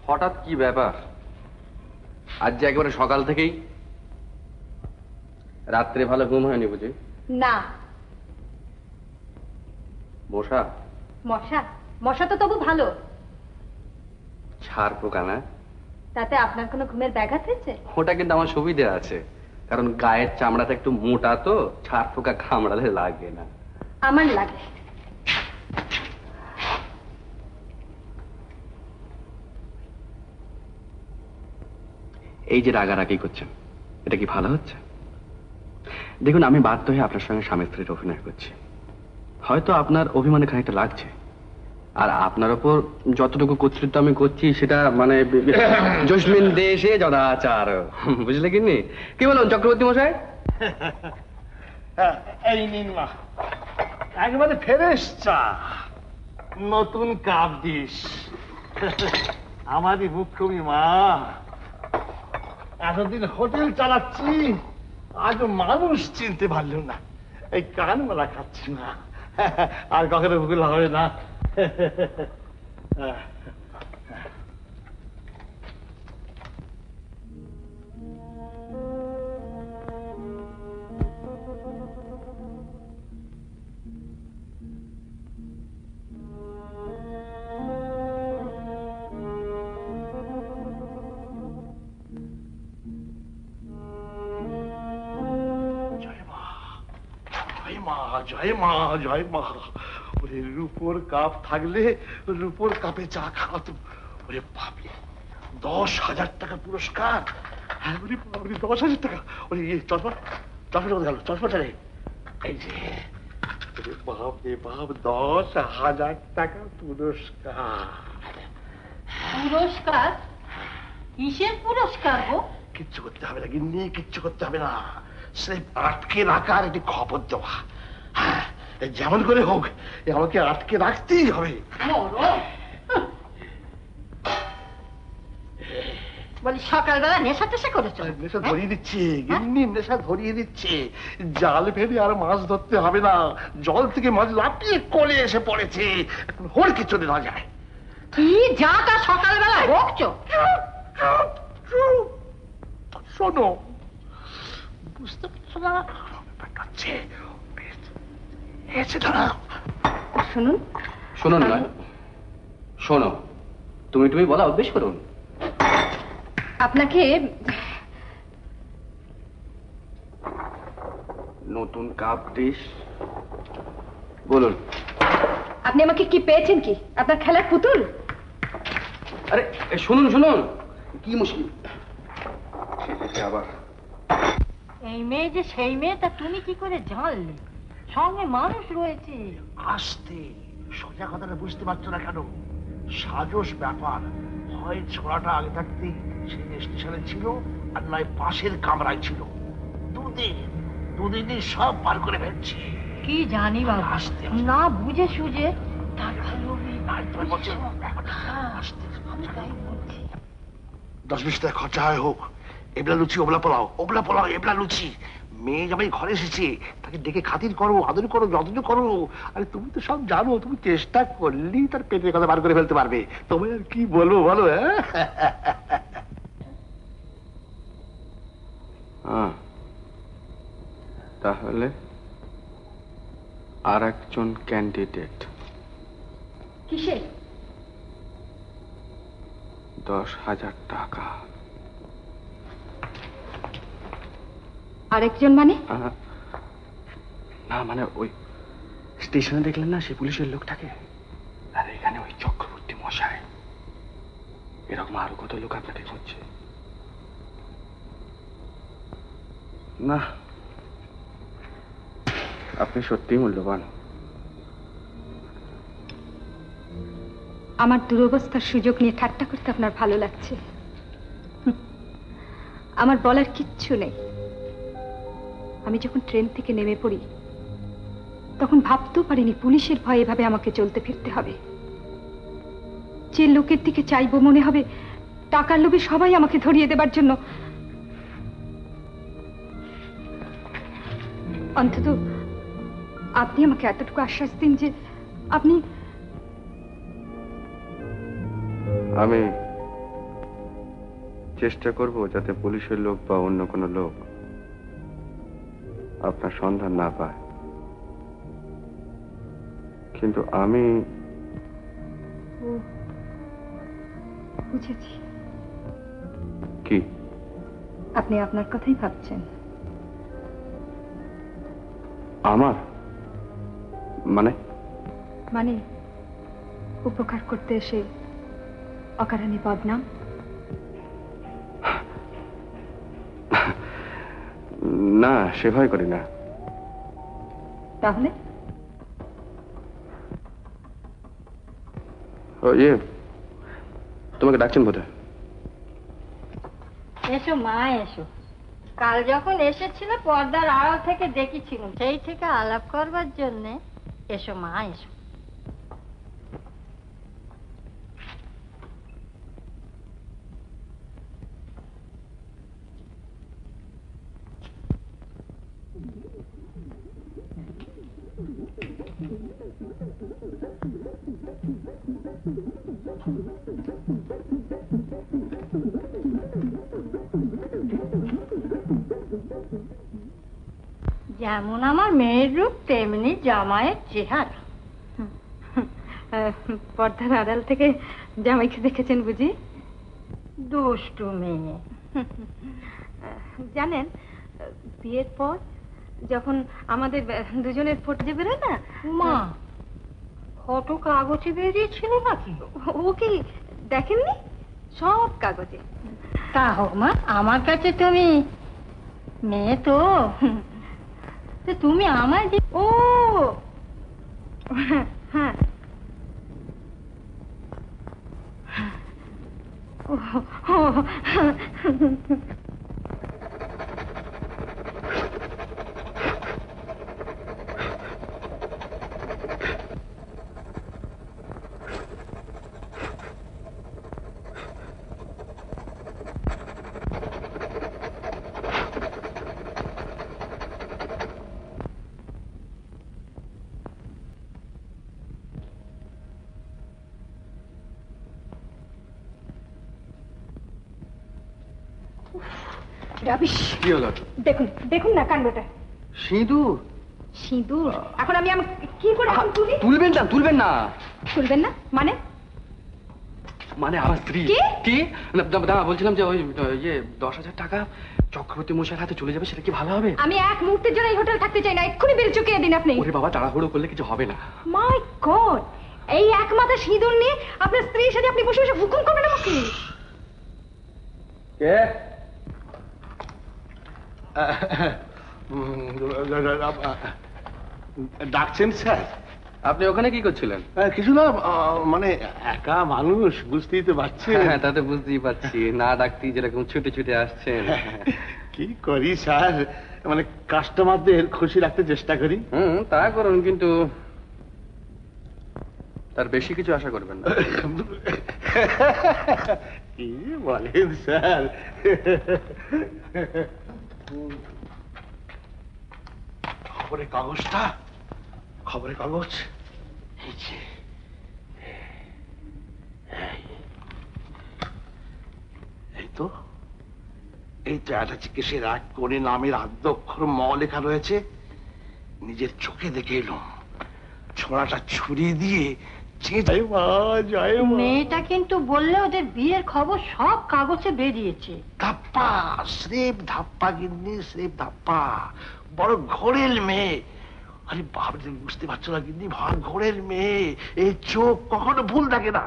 হঠাৎ কি ব্যাপার? আজ যে একেবারে সকাল থেকেই? রাত্রে ভালো ঘুম হয়নি বুঝি? না। মশা? মশা? মশা তো তবু ভালো। ছাড় পোকা না? তাতে আপনার কোনো ঘুমের ব্যাঘাত হয়েছে? ওটা কিন্তু আমার সুবিধা আছে, কারণ গায়ের চামড়াটা একটু মোটা তো, ছাড় পোকা কামড়ালে লাগে না। আমার লাগে। এই যে রাগারাগি করছেন, এটা কি ভালো হচ্ছে? দেখুন, আমি বাধ্য হয়ে আপনার সঙ্গে স্বামী স্ত্রীর অভিনয় করছি। হয়তো আপনার অভিমানে খানিকটা লাগছে, আর আপনার ওপর যতটুকু কর্তৃত্ব আমি করছি সেটা মানে জসমিন দেশে যদাচার, বুঝলে কিনি? কি বলুন চক্রবর্তী মশাই? এই নিন মা, একেবারে ফ্রেশ চা, নতুন কাপ ডিশ। আমারই মুখ্যমী মা, এতদিন হোটেল চালাচ্ছি, আজও মানুষ চিনতে পারল না। এই কান মালা খাচ্ছি না, আর কখনো ভুল হবে না। জয় মা, জয় মা। ওরে রূপোর কাপ থাকলে রূপোর কাপে চা খাওয়াতো। ওরে বাপরে, 10,000 টাকা পুরস্কার। হ্যাঁ, ওরে বাপরে, 10,000 টাকা। ওরে চশমা, চশমাটা কোথায় গেল? চশমাটা রে, এই যে। ওরে বাপ রে বাপ, 10,000 টাকা পুরস্কার। পুরস্কার? কিসের পুরস্কার গো? কিচ্ছু করতে হবে না গিন্নি, কিচ্ছু করতে হবে না। সে আটকে রাখার একটি খবর দেওয়া। হ্যাঁ, যেমন করে হোক আমাকে আটকে রাখতেই হবে। বলি সকালবেলা নেশা টেশা করেছ? নেশা ধরিয়ে দিচ্ছে গিন্নি, নেশা ধরিয়ে দিচ্ছে। জাল ফেলে আর মাছ ধরতে হবে না, জল থেকে মাছ লাফিয়ে কোলে এসে পড়েছে। এখন হড়কে চলে না যায়। কি যা তা সকালবেলা বকছো? শোনো, বুঝতে পারছো না? শুনুন। শুনুন নয়, শোনো। তুমি তুমি বলা অভ্যেস করুন। আপনাকে নতুন কাপ ডিশ বলুন। আপনি আমাকে কি পেয়েছেন? কি আপনার খেলার পুতুল? আরে শুনুন শুনুন, কি মুশকিল আবার। এই মেয়ে যে সেই মেয়ে, তা তুমি কি করে জানলে? সঙ্গে মানুষ রয়েছে। আসতে সোজা কথাটা বুঝতে পারছো না কেন? সাজস ব্যাপার। হয় ছোড়াটা আগে থাকতেই সেই স্টেশনে ছিল, আর নয় পাশের কামরায় ছিল। দুদিনই সব পার করে ফেলছি। কি জানি বাবা, না বুঝে সুঝে। 10-20 টাকা খরচা হয় হোক, এবলা লুচি ওবলা পোলাও, ওবলা পোলাও এবলা লুচি। মেয়ে জামাই ঘরে এসেছে, তাকে ডেকে খাতির করো, আদর করো, যত্ন করো। আরে তুমি তো সব জানো, তুমি চেষ্টা করলেই তার পেটের কথা বার করে ফেলতে পারবে। তুমি আর কি বলবো বলো? হ্যাঁ, তাহলে আর একজন ক্যান্ডিডেট। কিসে? 10,000 টাকা। আরেকজন মানে? না মানে ওই স্টেশনে দেখলেন না সেই পুলিশের লোকটাকে, আর এখানে ওই চক্রবর্তী মশাই। এরকম আরো কত লোক আপনাকে খুঁজছে। না, আপনি সত্যিই মূল্যবান। আমার দুরবস্থার সুযোগ নিয়ে ঠাট্টা করতে আপনার ভালো লাগছে? আমার বলার কিচ্ছু নেই। আমি যখন ট্রেন থেকে নেমে পড়ি তখন ভাবতেও পারিনি পুলিশের ভয়ে এভাবে আমাকে চলতে ফিরতে হবে। যে লোকের দিকে চাইবো মনে হবে টাকার লোভে সবাই আমাকে ধরিয়ে দেবার জন্য। অন্তত আপনি আমাকে এতটুকু আশ্বাস দিন যে আপনি। আমি চেষ্টা করব যাতে পুলিশের লোক বা অন্য কোনো লোক আপনার সন্ধান না পায়, কিন্তু আমি বুঝেছি। কি? আপনি আপনার কথাই ভাবছেন। আমার মানে? মানে উপকার করতে এসে অকারণে বদনাম। না, সে ভয় করি না। তাহলে তোমাকে ডাকছেন বোধহয়। এসো মা এসো। কাল যখন এসেছিল পর্দার আড়াল থেকে দেখেছিল, সেই থেকে আলাপ করবার জন্যে। এসো মা এসো। যেমন আমার মেয়ের রূপ তেমনি জামাইয়ের চেহারা। পর্দার আড়াল থেকে জামাইকে দেখেছেন বুঝি? দুষ্টু মেয়ে। জানেন, বিয়ের পর যখন আমাদের দুজনের ফটো যে বেরোয় না, মা ফটো কাগজে বেরিয়েছিল নাকি? ও কি দেখেননি? সব কাগজে। তা হোক মা, আমার কাছে তুমি মেয়ে তো, তুমি আমায় যে। ও হ্যাঁ, কি হলো? দেখুন দেখুন না কাণ্ডটা। সিঁদুর? সিঁদুর এখন আমি কি করে এখন তুলি? তুলবেন না, তুলবেন না। তুলবেন না মানে? মানে আমার স্ত্রী কি? দাঁড়া, বলছিলাম যে ওই 10,000 টাকা চক্রবর্তী মশাইয়ের হাতে চলে যাবে, সেটা কি ভালো হবে? আমি এক মুহূর্তের জন্য এই হোটেল থাকতে চাই না, এক্ষুনি বের চুকিয়ে দিন আপনি। ওরে বাবা, তাড়াহুড়ো করলে কিছু হবে না। মাই গড, এই এক মাথা সিঁদুর নিয়ে আপনার স্ত্রীর সাথে আপনি বসে বসে হুকুম করবেন আমাকে? কে? ডাকছেন স্যার? আপনি ওখানে কি করছিলেন? কিছু না, মানে একা মানুষ, বুঝতেই তো পারছেন। হ্যাঁ, তাতে বুঝতেই পারছি, না ডাকতেই যেরকম ছুটে ছুটে আসছেন। কি করি স্যার, মানে কাস্টমারদের খুশি রাখতে চেষ্টা করি। তা করুন, কিন্তু তার বেশি কিছু আশা করবেন না। কি বলেন স্যার? খবরের কাগজটা, খবরের কাগজ এই যে, এই তো একটা চিকিৎসের এক কোণে নামের আদ্যক্ষর ম লেখা রয়েছে। নিজের চোখে দেখে এলাম, ছোড়াটা ছুরি দিয়ে মেয়েটা কিন্তু বললে ওদের বিয়ের খবর সব কাগজে বেরিয়েছে। ধাপ্পা, স্রেফ ধাপ্পা গিন্নি, স্রেফ ধাপ্পা। বড় ঘোরেল মেয়ে। আরে বাবা, তুমি বুঝতে পারছো না গিন্নি, ভাগ ঘোরেল মেয়ে। এই চোখ কখনো ভুল থাকে না,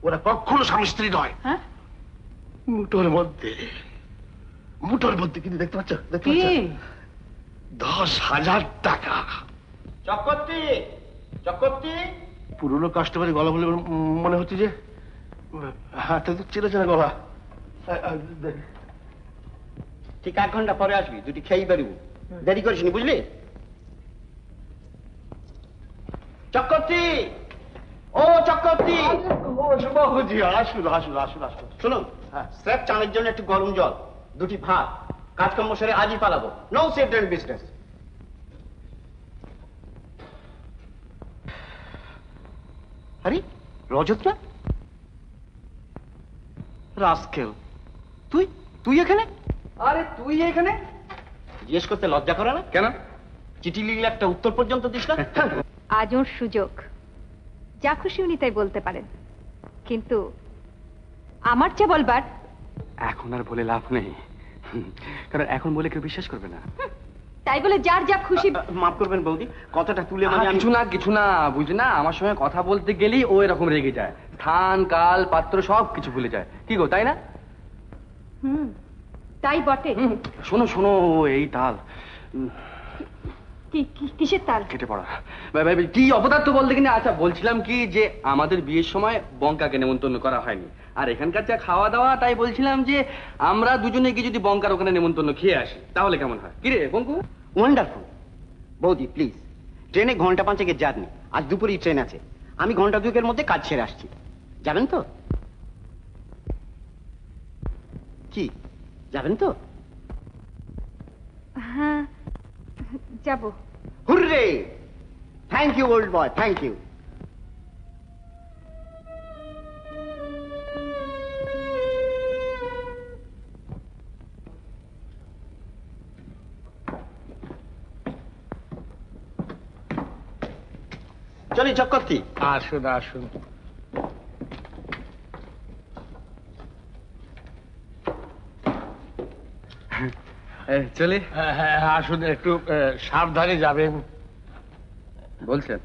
ওরা কখনো স্বামী স্ত্রী নয়। হ্যাঁ, মুঠোর মধ্যে, মুঠোর মধ্যে কিন্তু দেখতে পাচ্ছ, দেখতে পাচ্ছ? 10,000 টাকা। চক্রবর্তী, চক্রবর্তী। পুরনো কাস্টমারের গলা বলে মনে হচ্ছে যে। হ্যাঁ, তো চেনা চেনা গলা। ঠিক 1 ঘন্টা পরে আসবি, দুটি খেয়েই বেরোবো। দেরি করিস নি, বুঝলি? চক্রবর্তী, ও চক্রবর্তী। বাবুজি, আসুন আসুন আসুন আসুন। শুনুন, স্রেফ চানের জন্য একটু গরম জল, 2টি ভাত, কাজকর্ম সেরে আজই পালাবো। No safe and business. আরে রজত না? রাস্কেল, তুই তুই এখানে? আরে তুই এখানে? জিজ্ঞেস করতে লজ্জা করে না? কেন? চিঠি লিখলে একটা উত্তর পর্যন্ত দিস না? আজ ওর সুযোগ, যা খুশি উনি তাই বলতে পারেন, কিন্তু আমার যা বলবার এখন আর বলে লাভ নেই, কারণ এখন বলে কেউ বিশ্বাস করবে না। তাই বলে যার যা খুশি। মাফ করবেন বৌদি, কথাটা তুলে কিছু না বুঝলি না, আমার সঙ্গে কথা বলতে গেলেই ও এরকম রেগে যায়, স্থান কাল পাত্র সব কিছু ভুলে যায়। কি গো, তাই না? তাই বটে। শোনো শোনো, এই তাল কিসের তাল? কেটে পড়া। কি অপদার্থ বলতে কিনা। আচ্ছা, বলছিলাম কি যে আমাদের বিয়ের সময় বঙ্কাকে নেমন্তন্ন করা হয়নি, আর এখানকার যা খাওয়া দাওয়া, তাই বলছিলাম যে আমরা দুজনে গিয়ে যদি বঙ্কার ওখানে নেমন্তন্ন খেয়ে আসি তাহলে কেমন হয়? কি রে বঙ্কু? ওয়ান্ডারফুল। বৌদি প্লিজ, ট্রেনে ঘন্টা 5 জার্নি, আজ দুপুরেই ট্রেন আছে, আমি ঘন্টা 2 মধ্যে কাজ ছেড়ে আসছি, যাবেন তো? কি যাবেন তো? হ্যাঁ যাব। Hurray! Thank you old boy, thank you. চলি চক্করতি। আসুন আসুন। চলি। হ্যাঁ আসুন, একটু সাবধানে যাবেন। বলছেন?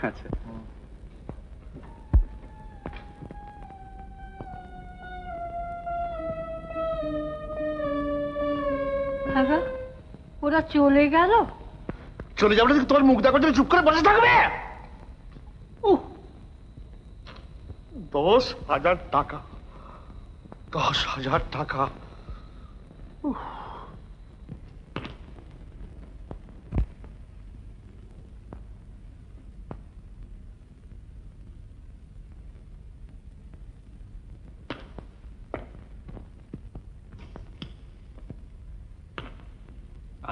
আচ্ছা। ওরা চলে গেল? চলে যাবে না, তোমার মুখ দেখার জন্য চুপ করে বসে থাকবে? 10,000 টাকা, 10,000 টাকা।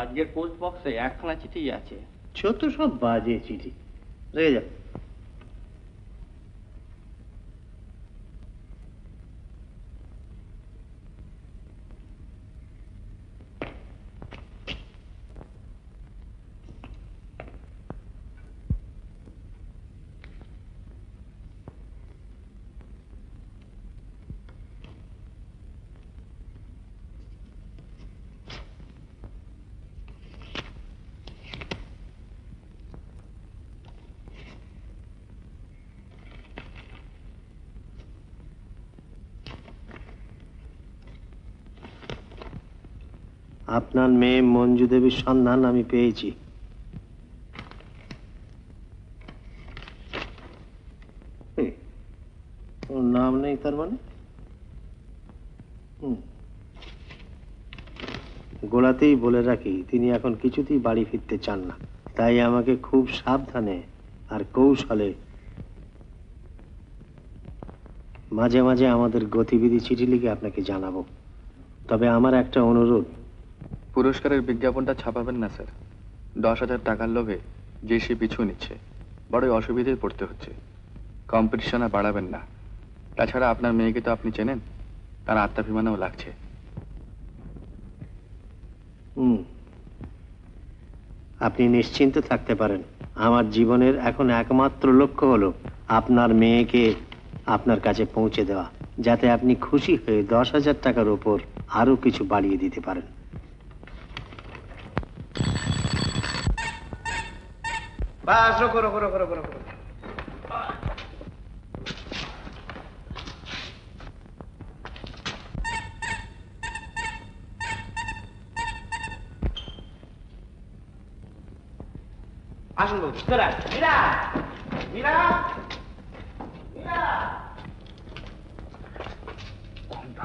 আজকের পোস্ট বক্সে একখানা চিঠি আছে। ছোট সব বাজে চিঠি, রেগে যা। আপনার মেয়ে মঞ্জু দেবীর সন্ধান আমি পেয়েছি। ওর নাম নেই তার মানে? গোড়াতেই বলে রাখি, তিনি এখন কিছুতেই বাড়ি ফিরতে চান না, তাই আমাকে খুব সাবধানে আর কৌশলে মাঝে মাঝে আমাদের গতিবিধি চিঠি লিখে আপনাকে জানাবো। তবে আমার একটা অনুরোধ, পুরস্কারের বিজ্ঞাপনটা ছাপাবেন না স্যার। 10,000 টাকার লোভে যে সে পিছু নিচ্ছে, বড়ই অসুবিধায় পড়তে হচ্ছে। কম্পিটিশন আর বাড়াবেন না। তাছাড়া আপনার মেয়েকে তো আপনি চেনেন, তার আত্মাভিমানও লাগছে। আপনি নিশ্চিন্ত থাকতে পারেন, আমার জীবনের এখন একমাত্র লক্ষ্য হলো আপনার মেয়েকে আপনার কাছে পৌঁছে দেওয়া, যাতে আপনি খুশি হয়ে 10,000 টাকার উপর আরো কিছু বাড়িয়ে দিতে পারেন। বাস, রোকো রোকো রোকো রোকো রোকো। আসুন বলছি। মীরা, মীরা, মীরা।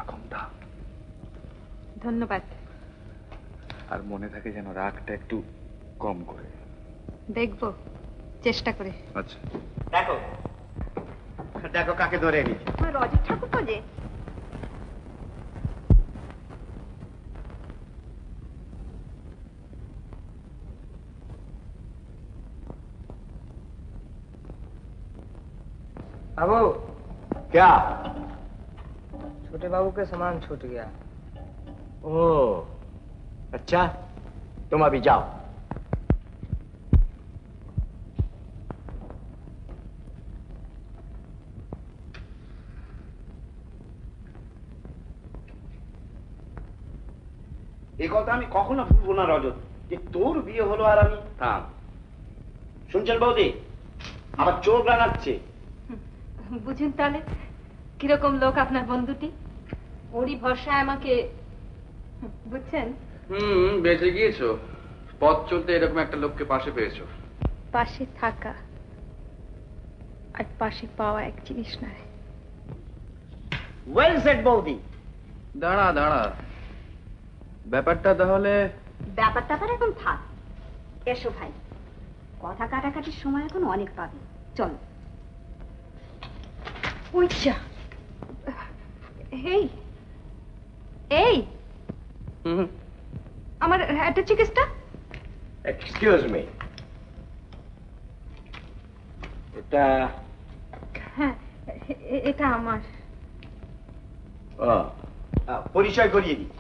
কমটা। ধন্যবাদ। আর মনে থাকে যেন রাগটা একটু কম করে। দেখবো, চেষ্টা করে। আচ্ছা। দেখো দেখো কাকে ধরে এনেছি। রজত ঠাকুর তো যে। बाबू क्या? छोटे बाबू के सामान छूट गया। ओ अच्छा, तुम अभी जाओ। এই কথা আমি কখনো ভুলবো না রজত, যে তোর বিয়ে হলো আর আমি থাম। শুনছেন বৌদি, আবার চোখ রাঙাচ্ছে। বুঝুন তাহলে কিরকম লোক আপনার বন্ধুটি, ওরই ভরসায় আমাকে, বুঝছেন? বেঁচে গিয়েছো, পথ চলতে এরকম একটা লোককে পাশে পেয়েছো। পাশে থাকা আর পাশে পাওয়া এক জিনিস নয়। ওয়েল সেড বৌদি। দাঁড়া দাঁড়া, ব্যাপারটা তাহলে ব্যাপারটা এখন থাক। এসো ভাই, কথা কাটাকাটির সময় এখন অনেক পাবে, চলো। ওইটা এই এই আমার একটা চিকিৎসা। এক্সকিউজ মি, এটা হ্যাঁ এটা আমার। পরিচয় করিয়ে দিই,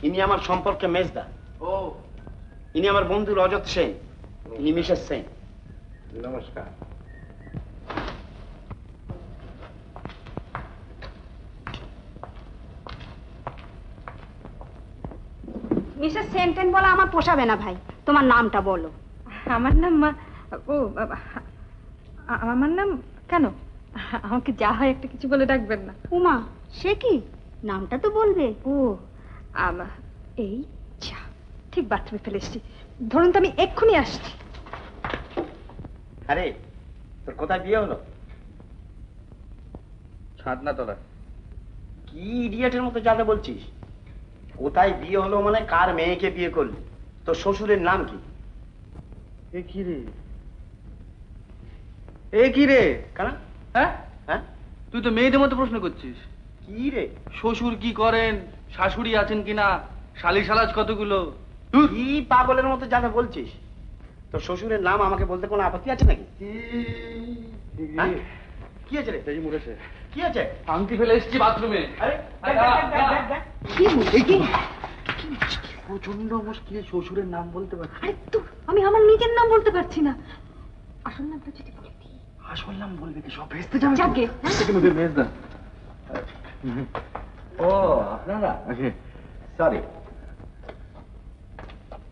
ইনি আমার সম্পর্কে মেজদা। ও, ইনি আমার বন্ধু রজত সেন, ইনি মিসেস সেন। নমস্কার। মিসেস সেন্টেন বলা আমার পোষাবে না ভাই, তোমার নামটা বলো। আমার নাম ও আমার নাম কেন, আমাকে যা হয় একটা কিছু বলে ডাকবেন না। উমা, সে কি, নামটা তো বলবে। ও এই যা, ঠিক বাথরুমে ফেলে এসছি, ধরুন তো আমি এক্ষুনি আসছি। আরে তোর কোথায় বিয়ে হলো? ছাদনা তলা। কি ইডিয়েটের মতো যাতে বলছিস? কোথায় বিয়ে হলো মানে কার মেয়েকে বিয়ে করলি? তোর শ্বশুরের নাম কি? এ কি রে, এ কি রে? কেন? হ্যাঁ হ্যাঁ, তুই তো মেয়েদের মতো প্রশ্ন করছিস। কি রে? শ্বশুর কি করেন, শাশুড়ি আছেন কিনা, শালি শালাজ কতগুলো। কি পাগলের মতো যাতে বলছিস? তোর শ্বশুরের নাম আমাকে বলতে কোনো আপত্তি আছে নাকি? হ্যাঁ? কি আছে রে? এই মুড়েছে। কি আছে? আংটি ফেলে এসেছি বাথরুমে। আরে কি বলছি কি? প্রচন্ড মুশকিল, শ্বশুরের নাম বলতে পারছি। আরে তো আমি আমার নিজের নাম বলতে পারছি না, আসল নামটা যদি বলে দিই। আসল নাম বলবে কি, সব ভেস্তে যাবে। যাকে মেজদা। ও আপনারা, সরি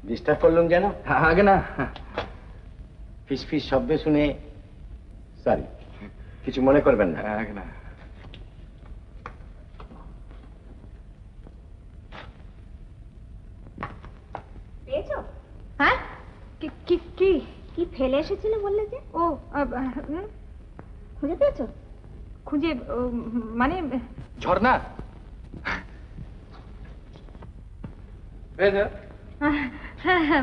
ডিস্টার্ব করলাম যেন। আগে না, ফিস ফিস শব্দ শুনে সরি, কিছু মনে করবেন না। আগে না। পেয়েছো? হ্যাঁ কি কি কি কি ফেলে এসেছিলে বললে যে? ও খুঁজে পেয়েছো? খুঁজে মানে ঝর্ণা। হ্যাঁ হ্যাঁ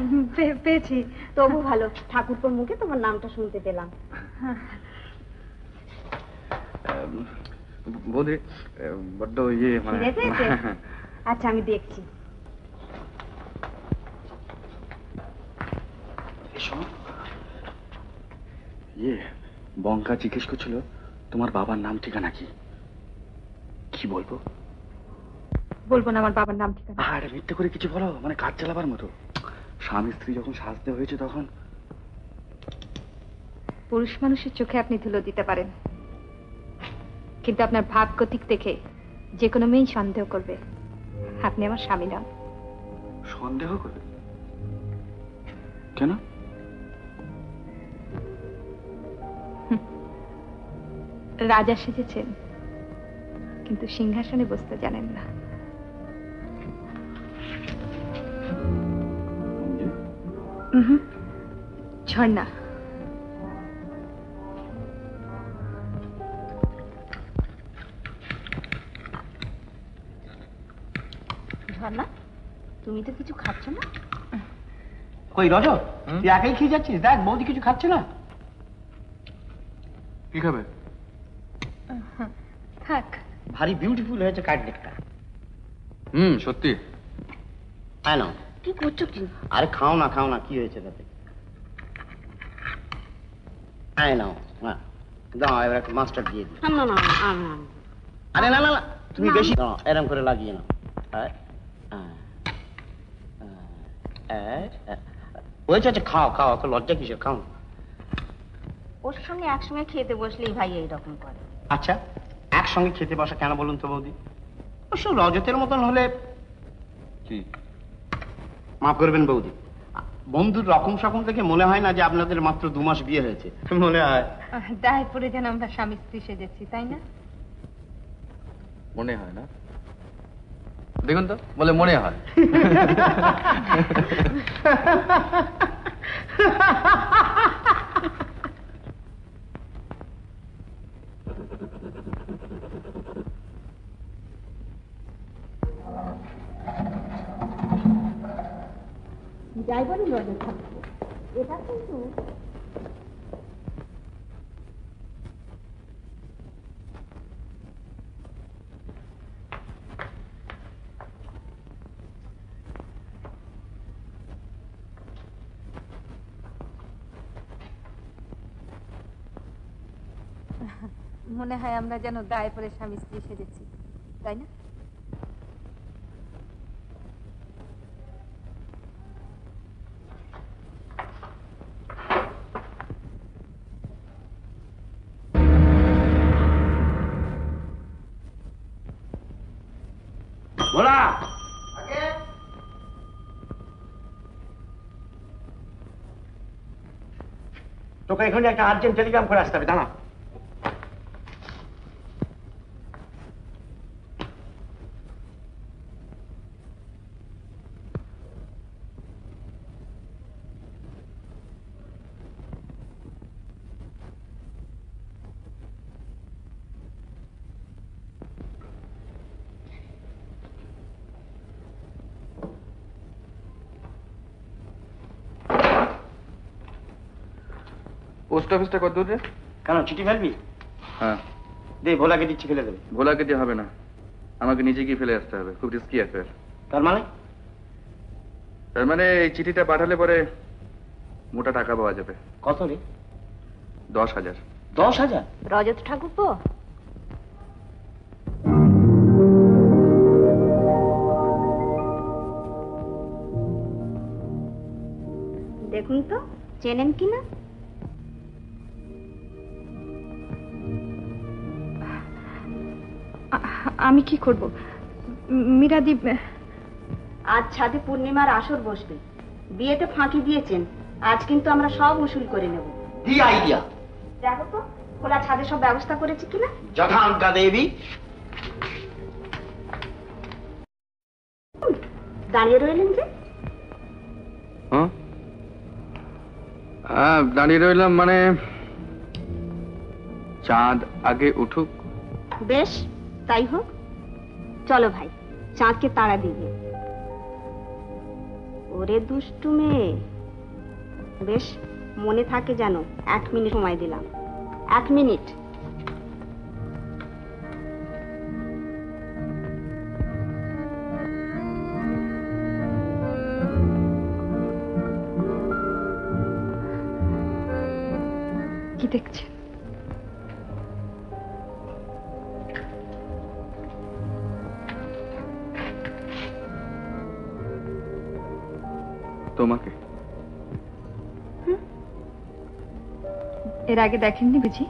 পেয়েছি। তবু ভালো, ঠাকুরপোর মুখে তোমার নামটা শুনতে পেলাম। বৌদি বড্ড ইয়ে মানে। খিদে পেয়েছে? আচ্ছা আমি দেখছি। ইয়ে বঙ্কা জিজ্ঞেস করছিল তোমার বাবার নাম ঠিকানা কি। কি বলবো? বলবো না আমার বাবার নাম ঠিকানা। আর মিথ্যে করে কিছু বলো, মানে কাজ চালাবার মতো। স্বামী স্ত্রী যখন সাজতে হয়েছে তখন। পুরুষ মানুষের চোখে আপনি ধুলো দিতে পারেন, কিন্তু আপনার ভাব গতিক দেখে যে কোনো মেয়েই সন্দেহ করবে আপনি আমার স্বামী নন। সন্দেহ করবে কেন? রাজা সেজেছেন কিন্তু সিংহাসনে বসতে জানেন না। ঝর্ণা। ঝর্ণা, তুমি তো কিছু খাচ্ছ না? কই রজত, তুই একাই খেয়ে যাচ্ছিস? দেখ বৌদি কিছু খাচ্ছে না। কি খাবে? থাক। ভারী বিউটিফুল হয়েছে কাটলেটটা। সত্যি। হ্যাঁ না, কি করছো কি? আরে খাও না খাও না, কি হয়েছে তাতে? হ্যাঁ নাও, হ্যাঁ দাও, এবার একটু মাস্টার দিয়ে দিই। না না না না না। আরে না না না, তুমি বেশি দাও, এরম করে লাগিয়ে নাও। হয়েছে, আচ্ছা খাও খাও, অত লজ্জা কিসের, খাও। ওর সঙ্গে একসঙ্গে খেতে বসলেই ভাই এইরকম করে। আচ্ছা একসঙ্গে খেতে বসা কেন বলুন তো বৌদি? অবশ্য রজতের মতন হলে কি? মাফ করবেন বৌদি, বন্ধুর রকম সকম থেকে মনে হয় না যে আপনাদের মাত্র 2 মাস বিয়ে হয়েছে। মনে হয় দায় পড়ে যেন আমরা স্বামী স্ত্রী সেজেছি, তাই না? মনে হয় না? দেখুন তো, বলে মনে হয়। যাই বলি নজর থাকবো, এটা কিন্তু মনে হয় আমরা যেন দায় পড়ে স্বামী স্ত্রী সেজেছি, তাই না? ভোলা, তোকে এখানে একটা আর্জেন্ট টেলিগ্রাম করে আসতে হবে, দাঁড়া। পোস্ট অফিসটা কত দূর রে? কেন চিঠি ফেলবি? হ্যাঁ। দে, ভোলাকে দিচ্ছি, ফেলে দেবে। ভোলাকে দিয়ে হবে না, আমাকে নিজে গিয়ে ফেলে আসতে হবে, খুব রিস্কি অ্যাফেয়ার। তার মানে? তার মানে এই চিঠিটা পাঠালে পরে মোটা টাকা পাওয়া যাবে। কত রে? 10,000। 10,000? রজত ঠাকুরপো, দেখুন তো চেনেন কিনা। আমি কি করব? মীরাদি, আজ ছাদে পূর্ণিমার আসর বসবে, বিয়েতে ফাঁকি দিয়েছেন, আজ কিন্তু আমরা সব উসুল করে নেব। The idea. দেখো তো খোলা ছাদে সব ব্যবস্থা করেছি কিনা। যথাঙ্কা দেবী। দাঁড়িয়ে রইলেন যে? হ্যাঁ, দাঁড়িয়ে রইলাম মানে চাঁদ আগে উঠুক। বেশ, তাই হোক। চলো ভাই, চাঁদকে তাড়া দিবে। ওরে দুষ্টু মেয়ে, বেশ মনে থাকে যেন। 1 মিনিট সময় দিলাম, 1 মিনিট। কি দেখছেন? তোমাকে। এর আগে দেখেননি বুঝি?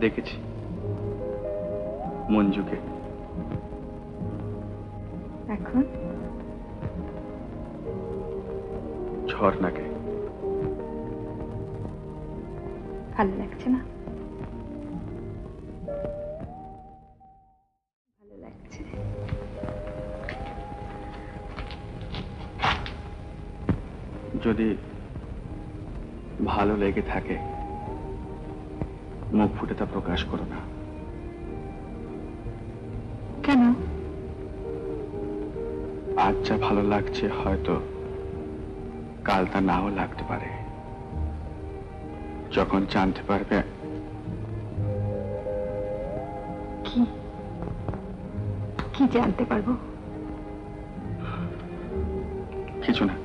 দেখেছি, মঞ্জুকে। এখন ঝর্ণাকে। ভালো লাগছে না? ভালো লাগছে। যদি ভালো লেগে থাকে মুখ ফুটে তা প্রকাশ করো না। কেন? আজ যা ভালো লাগছে হয়তো কাল তা নাও লাগতে পারে। যখন জানতে পারবে। কি কি জানতে পারবো? কিছু না,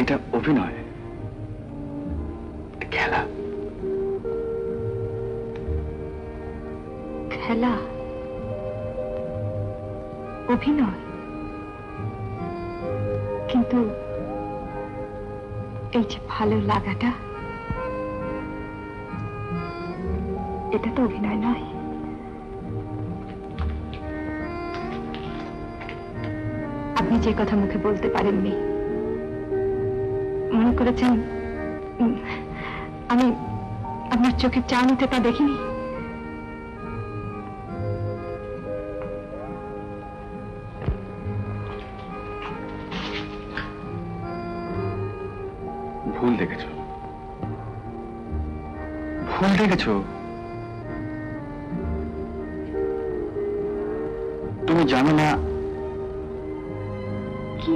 এটা অভিনয়, খেলা। খেলা? অভিনয়? কিন্তু এই যে ভালো লাগাটা, এটা তো অভিনয় নয়। নিজের কথা মুখে বলতে পারেননি। মনে করেছেন আমি আপনার চোখের চাউনিতে তা দেখিনি। ভুল দেখেছ, ভুল দেখেছ। তুমি জানো না। কি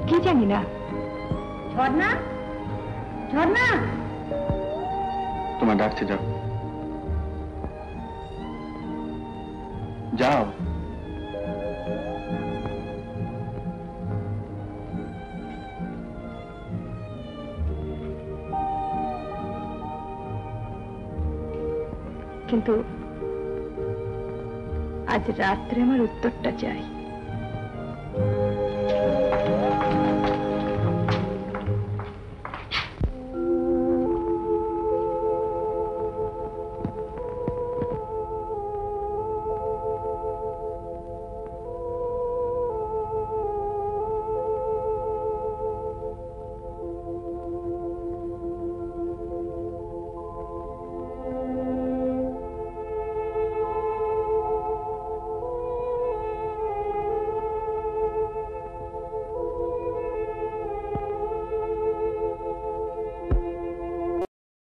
কি জানি না। ঝর্ণা, ঝর্ণা, তোমার ডাকছে, যাও যাও। কিন্তু আজ রাত্রে আমার উত্তরটা চাই।